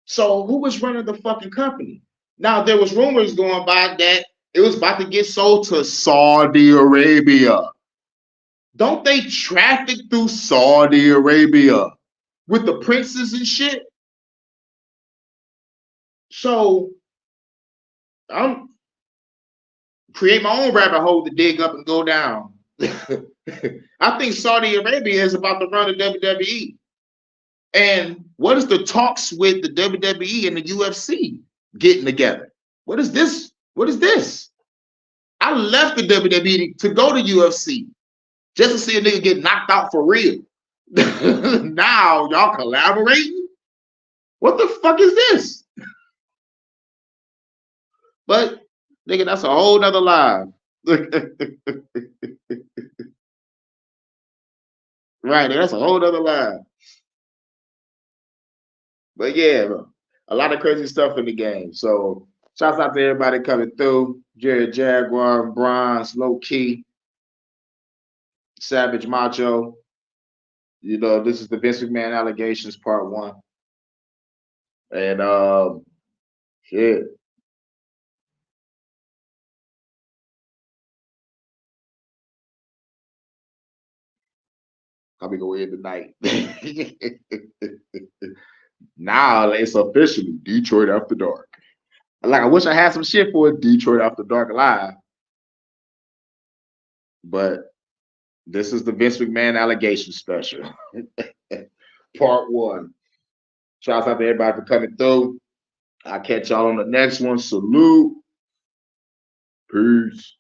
So who was running the fucking company? Now there was rumors going by that it was about to get sold to Saudi Arabia. Don't they traffic through Saudi Arabia with the princes and shit? So I'm create my own rabbit hole to dig up and go down. I think Saudi Arabia is about to run the WWE. And what is the talks with the WWE and the UFC getting together? What is this? What is this? I left the WWE to go to UFC just to see a nigga get knocked out for real. Now y'all collaborating? What the fuck is this? But nigga, that's a whole nother live. Right, that's a whole nother live. But yeah, a lot of crazy stuff in the game. So shouts out to everybody coming through. Jared Jaguar, Bronze, Low Key, Savage Macho. You know, this is the Vince McMahon allegations part 1. And shit. How we gonna end the night? Now it's officially Detroit After Dark. Like, I wish I had some shit for Detroit After Dark Live. But this is the Vince McMahon allegation special. Part 1. Shouts out to everybody for coming through. I'll catch y'all on the next one. Salute. Peace.